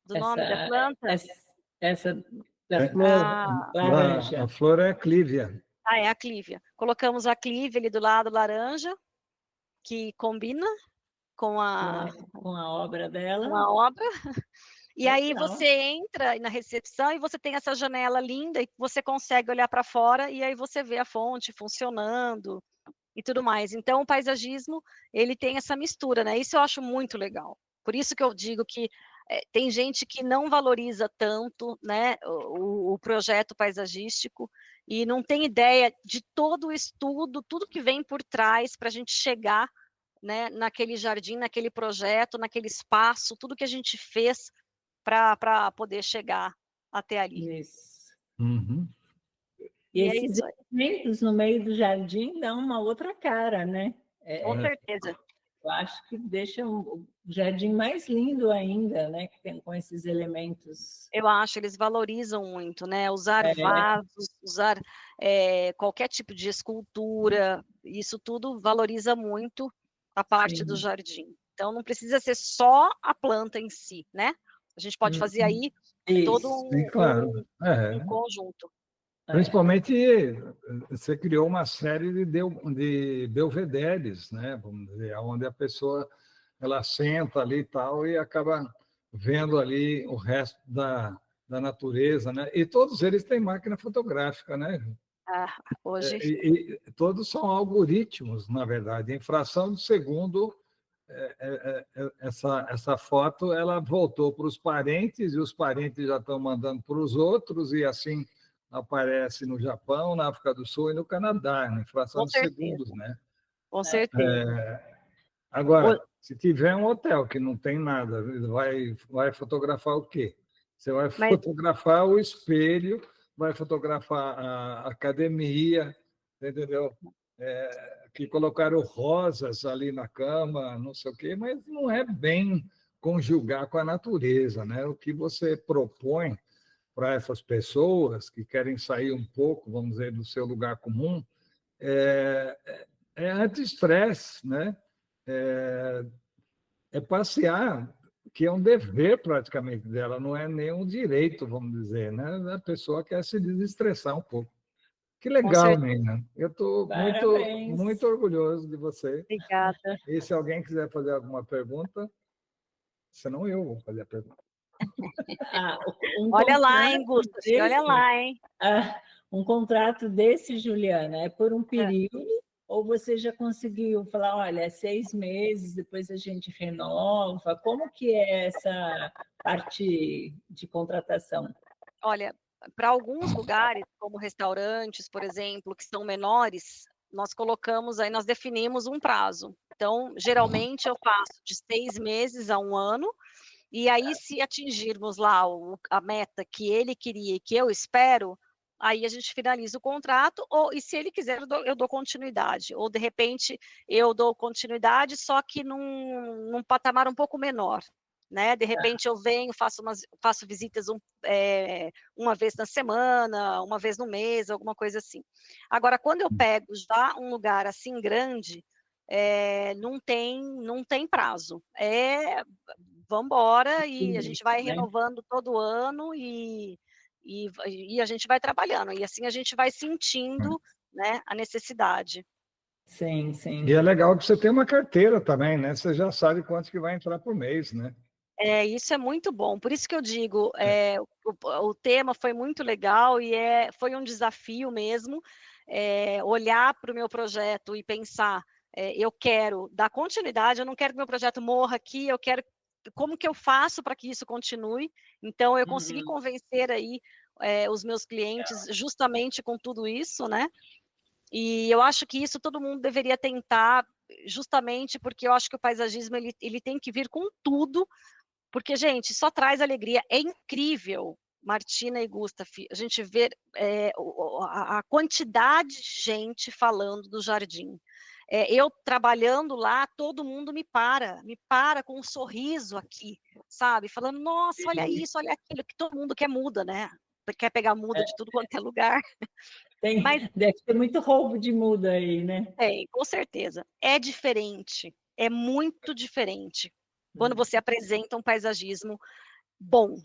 Do nome da planta? Essa da flor laranja. A flor é a clívia. É a clívia. Colocamos a clívia ali do lado, laranja, que combina com a obra dela. Com a obra. E aí você entra na recepção e você tem essa janela linda e você consegue olhar para fora, e aí você vê a fonte funcionando e tudo mais. Então, o paisagismo, ele tem essa mistura, né? Isso eu acho muito legal. Por isso que eu digo que tem gente que não valoriza tanto, né, o projeto paisagístico, e não tem ideia de todo o estudo, tudo que vem por trás para a gente chegar, né, naquele jardim, naquele projeto, naquele espaço, tudo que a gente fez para poder chegar até ali. Isso. Uhum. E esses elementos no meio do jardim dão uma outra cara, né? Com certeza. Eu acho que deixa o jardim mais lindo ainda, né? Que tem com esses elementos. Eu acho, eles valorizam muito, né? Usar vasos, usar qualquer tipo de escultura, isso tudo valoriza muito a parte do jardim. Então, não precisa ser só a planta em si, né? A gente pode fazer aí todo um conjunto. Principalmente, você criou uma série de belvederes, né? Vamos dizer, onde a pessoa ela senta ali e tal e acaba vendo ali o resto da natureza, né? E todos eles têm máquina fotográfica, né? Hoje. E todos são algoritmos, na verdade. Em fração de segundo, essa foto ela voltou para os parentes, e os parentes já estão mandando para os outros, e assim aparece no Japão, na África do Sul e no Canadá, em fração de segundos, né? Com certeza. Agora, se tiver um hotel que não tem nada, vai fotografar o quê? Você vai fotografar o espelho, vai fotografar a academia, entendeu? Que colocaram rosas ali na cama, não sei o quê, mas não é bem conjugar com a natureza, né? O que você propõe para essas pessoas que querem sair um pouco, vamos dizer, do seu lugar comum, é anti-estresse, né? É passear, que é um dever praticamente dela, não é nem um direito, vamos dizer, né? A pessoa quer se desestressar um pouco. Que legal, Nina. Eu estou muito orgulhoso de você. Obrigada. E se alguém quiser fazer alguma pergunta, senão eu vou fazer a pergunta. Olha lá, hein, Gustavo? Olha lá, hein? Um contrato desse, Juliana, é por um período, ou você já conseguiu falar, olha, é 6 meses, depois a gente renova? Como que é essa parte de contratação? Olha, para alguns lugares, como restaurantes, por exemplo, que são menores, nós definimos um prazo. Então, geralmente eu faço de 6 meses a 1 ano, e aí se atingirmos lá a meta que ele queria e que eu espero, aí a gente finaliza o contrato, e se ele quiser, eu dou continuidade. Ou, de repente, eu dou continuidade, só que num patamar um pouco menor. né? De repente eu venho, faço visitas uma vez na semana, uma vez no mês, alguma coisa assim. Agora, quando eu pego já um lugar assim grande, não tem prazo. Vamos embora e a gente vai renovando todo ano e a gente vai trabalhando. E assim a gente vai sentindo, né, a necessidade. Sim, sim. E é legal que você tem uma carteira também, né? Você já sabe quanto que vai entrar por mês, né? Isso é muito bom. Por isso que eu digo, o tema foi muito legal e foi um desafio mesmo, olhar para o meu projeto e pensar, eu quero dar continuidade, eu não quero que meu projeto morra aqui, eu quero como que eu faço para que isso continue. Então, eu consegui convencer aí os meus clientes justamente com tudo isso, né? E eu acho que isso todo mundo deveria tentar, justamente porque eu acho que o paisagismo ele tem que vir com tudo, porque, gente, só traz alegria. É incrível, Martina e Gustaf, a gente ver a quantidade de gente falando do jardim. Eu trabalhando lá, todo mundo me para com um sorriso aqui, sabe? Falando, nossa, olha isso, olha aquilo, que todo mundo quer muda, né? Quer pegar muda de tudo quanto é lugar. Mas Deve ter muito roubo de muda aí, né? com certeza. É diferente, é muito diferente quando você apresenta um paisagismo bom.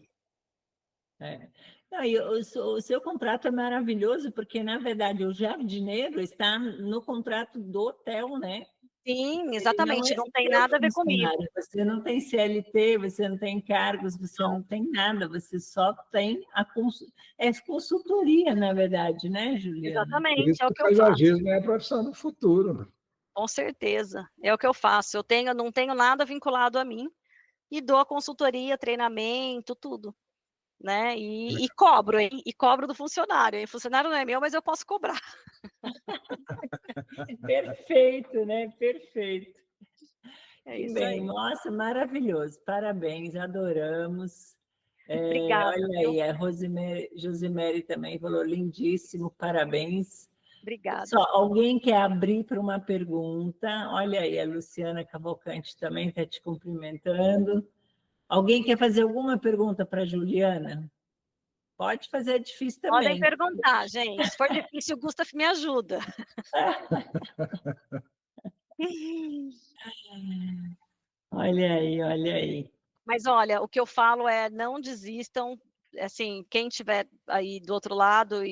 Não, e o seu contrato é maravilhoso, porque, na verdade, o jardineiro está no contrato do hotel, né? Sim, Ele não exatamente, é não tem seu nada a ver comigo. funcionário, você não tem CLT, você não tem cargos, você não tem nada, você só tem consultoria, na verdade, né, Juliana? Por Exatamente, isso é que o o que eu faço. paisagismo é a profissão do futuro, né? Com certeza, é o que eu faço. Não tenho nada vinculado a mim e dou a consultoria, treinamento, tudo, né? E cobro, hein? E cobro do funcionário, hein? O funcionário não é meu, mas eu posso cobrar. Perfeito, né? Perfeito. É Que isso bem, aí. nossa, maravilhoso, parabéns, adoramos. Obrigada, Olha viu? aí, a Josimere também falou, lindíssimo, parabéns. Só, Obrigada. alguém quer abrir para uma pergunta? Olha aí, a Luciana Cavalcante também está te cumprimentando. Alguém quer fazer alguma pergunta para a Juliana? Pode fazer, é difícil Podem também. perguntar, gente. Se for difícil, o Gustaf me ajuda. Olha aí, olha aí. Mas olha, o que eu falo é não desistam, assim, quem tiver aí do outro lado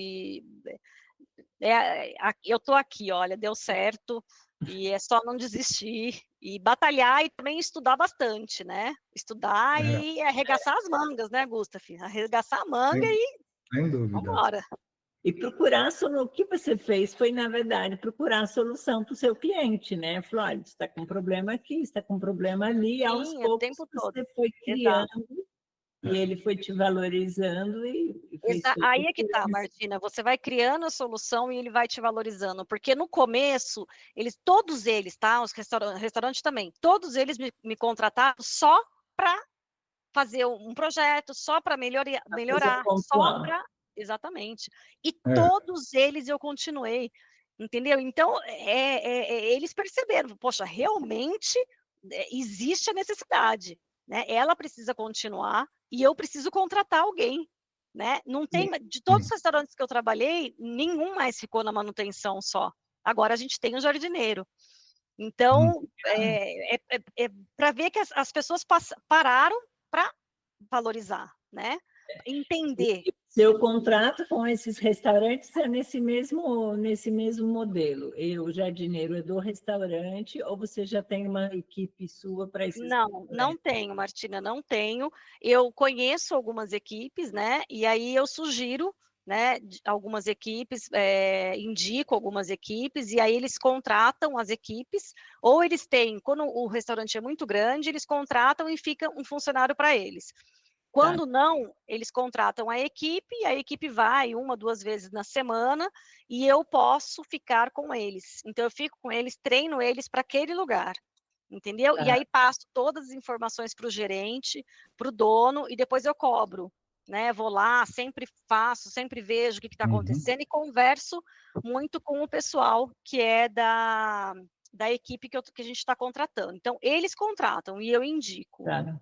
eu tô aqui, olha, deu certo e é só não desistir e batalhar e também estudar bastante, né? Estudar e arregaçar as mangas, né, Gustaf? Arregaçar a manga e Sem dúvida. vambora. E procurar o que você fez foi, na verdade, procurar a solução para o seu cliente, né? Falou, olha, você está com um problema aqui, está com um problema ali, e aos Sim, o poucos tempo todo. você foi Exato. criando e ele foi te valorizando e fez toda a Aí é que tá, diferença. Martina, você vai criando a solução e ele vai te valorizando, porque no começo, todos eles, tá? Os restaurantes também, todos eles me contrataram só para fazer um projeto, só para A coisa melhorar, só pontual. para. Exatamente. E todos eles eu continuei, entendeu? Então, eles perceberam, poxa, realmente existe a necessidade, né? Ela precisa continuar e eu preciso contratar alguém, né? Não tem, de todos os restaurantes que eu trabalhei, nenhum mais ficou na manutenção só. Agora a gente tem um jardineiro. Então, para ver que as pessoas pararam para valorizar, né? Entender. Seu contrato com esses restaurantes é nesse mesmo modelo. O jardineiro é do restaurante ou você já tem uma equipe sua para esses Não tenho, Martina, não tenho. Eu conheço algumas equipes, né? E aí eu sugiro, né, algumas equipes, indico algumas equipes, e aí eles contratam as equipes, ou eles têm, quando o restaurante é muito grande, eles contratam e fica um funcionário para eles. Quando não, eles contratam a equipe vai 1, 2 vezes na semana e eu posso ficar com eles. Então, eu fico com eles, treino eles para aquele lugar, entendeu? E aí passo todas as informações para o gerente, para o dono e depois eu cobro, né? Vou lá, sempre faço, sempre vejo o que está acontecendo e converso muito com o pessoal que é da equipe que a gente está contratando. Então, eles contratam e eu indico. Tá.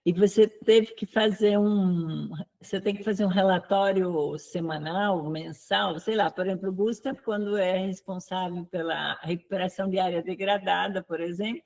E você teve que fazer você tem que fazer um relatório semanal, mensal, sei lá, por exemplo, o Gustav, quando é responsável pela recuperação de área degradada, por exemplo,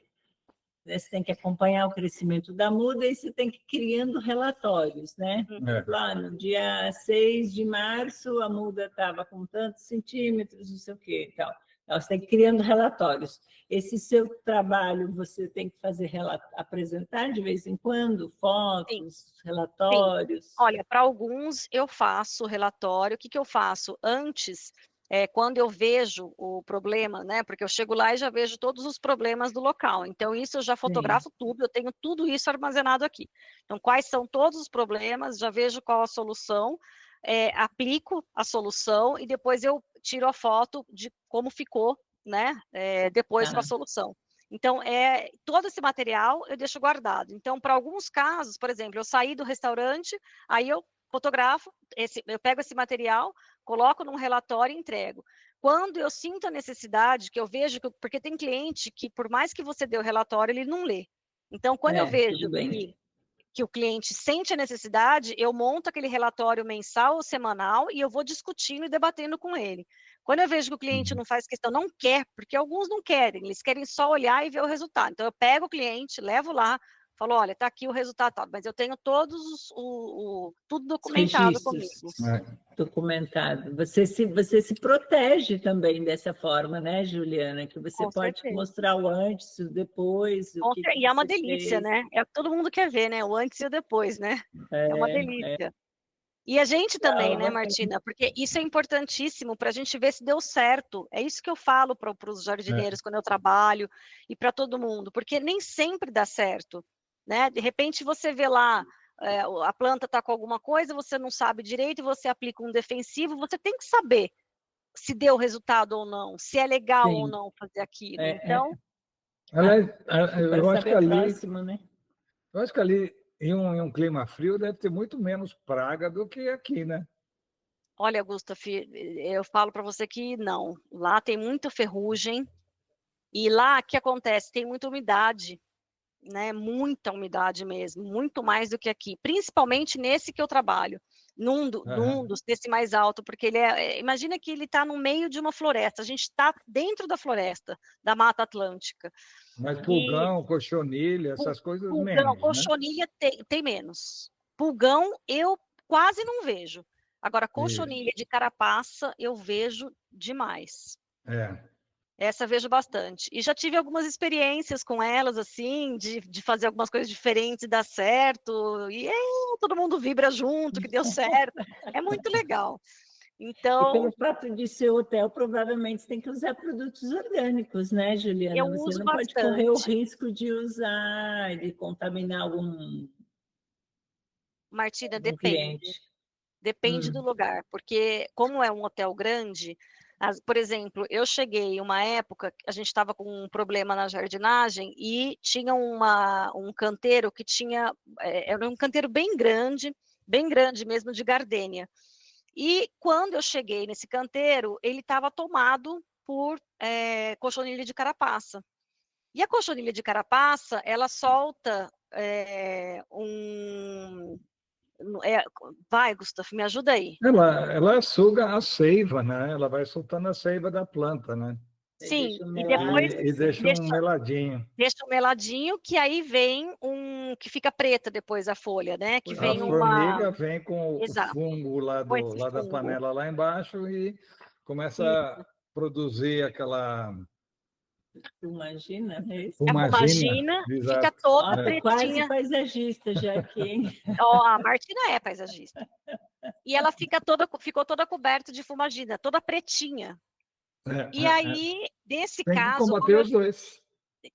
né, você tem que acompanhar o crescimento da muda e você tem que ir criando relatórios, né? Lá no dia 6 de março, a muda estava com tantos centímetros, não sei o quê, tal. Então, você tem que ir criando relatórios. Esse seu trabalho, você tem que fazer apresentar de vez em quando fotos, Sim. relatórios. Sim. Olha, para alguns eu faço relatório. O que que eu faço? Antes, quando eu vejo o problema, né? Porque eu chego lá e já vejo todos os problemas do local. Então, isso eu já fotografo tudo, eu tenho tudo isso armazenado aqui. Então, quais são todos os problemas, já vejo qual a solução, aplico a solução e depois eu tiro a foto de como ficou, né? Depois com a solução. Então, todo esse material eu deixo guardado. Então, para alguns casos, por exemplo, eu saí do restaurante, aí eu fotografo, eu pego esse material, coloco num relatório e entrego. Quando eu sinto a necessidade, que eu vejo, porque tem cliente que, por mais que você dê o relatório, ele não lê. Então, quando eu vejo que o cliente sente a necessidade, eu monto aquele relatório mensal ou semanal e eu vou discutindo e debatendo com ele. Quando eu vejo que o cliente não faz questão, não quer, porque alguns não querem, eles querem só olhar e ver o resultado. Então, eu pego o cliente, levo lá, falo, olha, está aqui o resultado, mas eu tenho todos tudo documentado comigo. Documentado. Você se protege também dessa forma, né, Juliana? Que você Com pode certeza. mostrar o antes, o depois, o que E é uma você delícia, fez. né? Todo mundo quer ver, né? O antes e o depois, né? É uma delícia. E a gente também, né, Martina? Porque isso é importantíssimo para a gente ver se deu certo. É isso que eu falo para os jardineiros quando eu trabalho e para todo mundo, porque nem sempre dá certo, né? De repente você vê lá, a planta está com alguma coisa, você não sabe direito e você aplica um defensivo, você tem que saber se deu resultado ou não, se é legal ou não fazer aquilo. Então, eu acho que ali, próximo, né? eu acho que ali em um clima frio deve ter muito menos praga do que aqui, né? olha, Gustavo, eu falo para você que não. Lá tem muita ferrugem e lá o que acontece? Tem muita umidade, né? Muita umidade mesmo, muito mais do que aqui, principalmente nesse que eu trabalho, desse mais alto, porque imagina que ele está no meio de uma floresta, a gente está dentro da floresta, da Mata Atlântica. Mas pulgão, cochonilha, essas coisas Pulgão, menos, né? cochonilha tem menos. Pulgão eu quase não vejo. Agora, cochonilha de carapaça eu vejo demais. Essa eu vejo bastante. E já tive algumas experiências com elas, assim, de fazer algumas coisas diferentes e dar certo. E todo mundo vibra junto, que deu certo. É muito legal. Então, e pelo fato de ser hotel, provavelmente você tem que usar produtos orgânicos, né, Juliana? eu Você uso não bastante. pode correr o risco de usar, de contaminar algum Martina, cliente. Depende do lugar, porque como é um hotel grande, por exemplo, eu cheguei uma época, a gente estava com um problema na jardinagem e tinha um canteiro que tinha, era um canteiro bem grande mesmo, de gardênia. E quando eu cheguei nesse canteiro, ele estava tomado por cochonilha de carapaça. E a cochonilha de carapaça, ela solta vai, Gustavo, me ajuda aí. Ela suga a seiva, né? Ela vai soltando a seiva da planta, né? Sim, e depois e deixa um meladinho. Deixa um meladinho, que aí vem que fica preta depois a folha, né? Que vem A formiga vem com o fungo lá da panela lá embaixo e começa a produzir aquela Imagina, né? A fumagina fica toda pretinha. Quase paisagista já aqui, hein? A Martina é paisagista. E ela ficou toda coberta de fumagina, toda pretinha. E aí, nesse caso, combater os dois.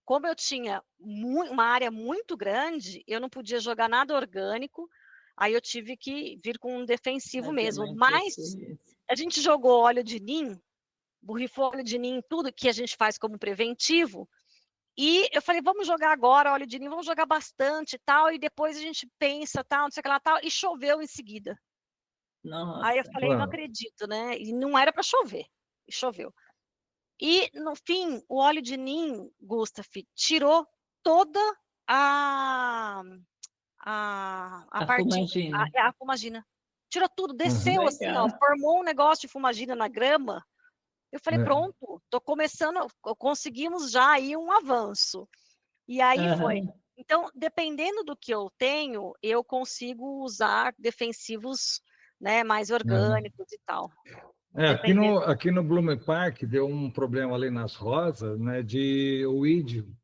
Como eu tinha uma área muito grande, eu não podia jogar nada orgânico, aí eu tive que vir com um defensivo mesmo. Mas a gente jogou óleo de nim, borrifou óleo de nim, tudo que a gente faz como preventivo, e eu falei, vamos jogar agora óleo de nim, vamos jogar bastante tal, e depois a gente pensa tal, não sei o que lá tal, e choveu em seguida. Nossa. Aí eu falei, não acredito, né? E não era para chover, e choveu. E, no fim, o óleo de nim, Gustavo, tirou toda A parte, fumagina. a fumagina. Tirou tudo, desceu assim, ó, Legal. formou um negócio de fumagina na grama. Eu falei, É. pronto, tô começando, conseguimos já aí um avanço. E aí foi. Aham. Então, dependendo do que eu tenho, eu consigo usar defensivos, né, mais orgânicos e tal. Dependendo. Aqui no Blumen Park deu um problema ali nas rosas, né, de oídio.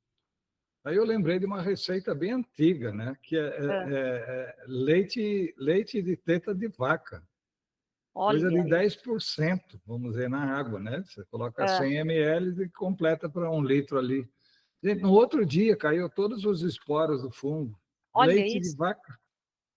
Aí eu lembrei de uma receita bem antiga, né, que Ah, leite de teta de vaca, coisa de olha, 10%, vamos dizer, na água, né? Você coloca ah, 100 ml e completa para 1 litro ali. Gente, no outro dia caiu todos os esporos do fungo. olha Leite de isso. vaca,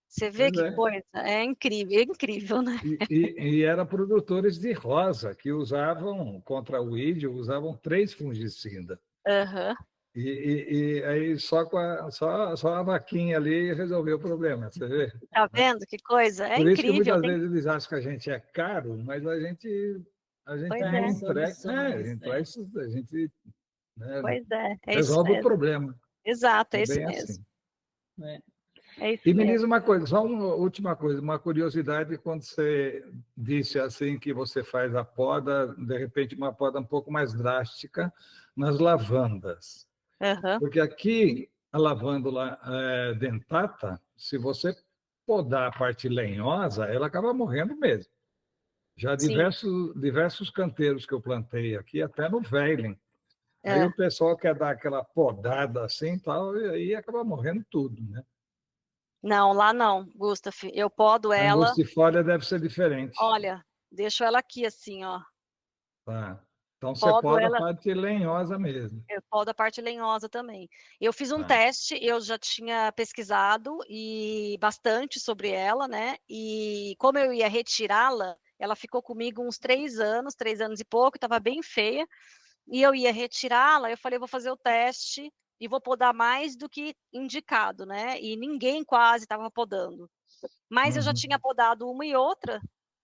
Você vê pois que é. coisa? É incrível, né? E era produtores de rosa que usavam contra o ídio, usavam 3 fungicidas. Aham. E aí só a vaquinha ali resolveu o problema, você vê? Tá vendo que coisa? É Por isso que incrível. muitas vezes eles acham que a gente é caro, mas a gente Pois é, Traz entrega, soluções, né? a gente, né, pois é, é isso resolve o mesmo. problema. Exato, é É isso bem mesmo. assim. É. É isso E me diz mesmo. uma coisa, só uma última coisa, uma curiosidade, quando você disse assim que você faz a poda, de repente uma poda um pouco mais drástica nas lavandas. Aham. Porque aqui a lavândula dentata, se você podar a parte lenhosa, ela acaba morrendo mesmo. Já Sim. diversos canteiros que eu plantei aqui, até no Veiling. Aí É. o pessoal quer dar aquela podada assim tal, e aí acaba morrendo tudo, né? Não, lá não, Gustavo. Eu podo A ela. angustifólia deve ser diferente. Olha, deixo ela aqui assim, ó. Tá. Então você Podo poda a ela. parte lenhosa mesmo. Eu podo a parte lenhosa também. Eu fiz um Tá. teste, eu já tinha pesquisado e bastante sobre ela, né? E como eu ia retirá-la, ela ficou comigo uns 3 anos, 3 anos e pouco, estava bem feia. E eu ia retirá-la, eu falei, vou fazer o teste e vou podar mais do que indicado, né? E ninguém quase estava podando. Mas eu já Uhum. tinha podado uma e outra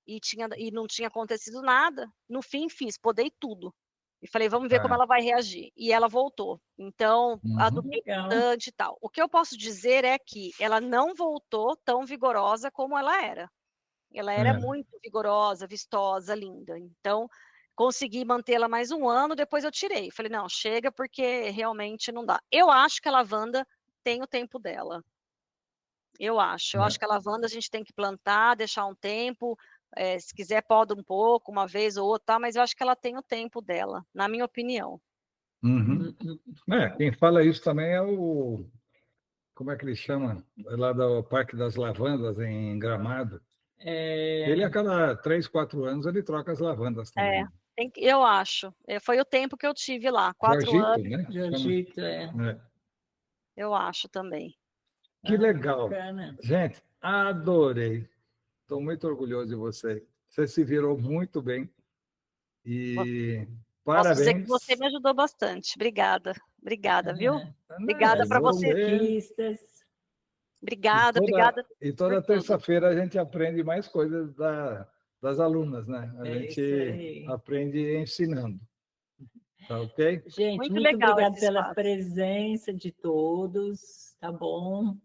e não tinha acontecido nada. No fim, podei tudo. E falei, vamos ver como Tá. ela vai reagir. E ela voltou. Então, Uhum. adubei Legal. bastante e tal. O que eu posso dizer é que ela não voltou tão vigorosa como ela era. Ela era É. muito vigorosa, vistosa, linda. Então, consegui mantê-la mais um ano, depois eu tirei. Falei, não, chega, porque realmente não dá. Eu acho que a lavanda tem o tempo dela. Eu acho. Eu acho É. que a lavanda a gente tem que plantar, deixar um tempo. Se quiser, poda um pouco, uma vez ou outra, tá? Mas eu acho que ela tem o tempo dela, na minha opinião. Uhum. Quem fala isso também é como é que ele chama? É lá do Parque das Lavandas, em Gramado. Ele, a É, cada 3, 4 anos, ele troca as lavandas É, também. eu acho. Foi o tempo que eu tive lá, 4 anos, Jorgito, né? Chama. Jiu-jitsu, é. É. eu acho também. Que Ah, legal. bacana. Gente, adorei. Estou muito orgulhoso de você. Você se virou muito bem. E Posso dizer que você parabéns. me ajudou bastante. Obrigada. Obrigada, viu? Obrigada Né, para As você. você conquistas. e Obrigada, toda, obrigada e por toda tudo. terça-feira a gente aprende mais coisas das alunas, né? A É isso gente aí. aprende ensinando. Tá ok? Gente, Muito muito legal obrigada esse pela espaço. presença de todos, tá bom?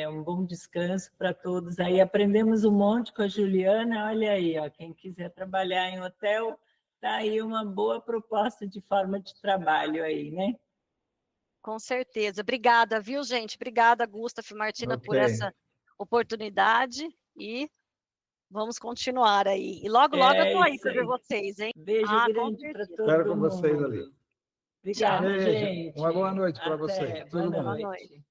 Um bom descanso para todos aí. Aprendemos um monte com a Juliana, olha aí, ó, quem quiser trabalhar em hotel, tá aí uma boa proposta de forma de trabalho aí, né? Com certeza. Obrigada, viu, gente? Obrigada, Gustavo e Martina, Ok. por essa oportunidade e vamos continuar aí. E logo, logo eu tô É aí isso para ver aí. vocês, hein? Beijo Ah, com grande para certeza. Espero todo com vocês ali. mundo. Tchau. Obrigada, Beijo. Uma boa gente. noite para você. Até. Boa Tudo bom. Boa noite. noite.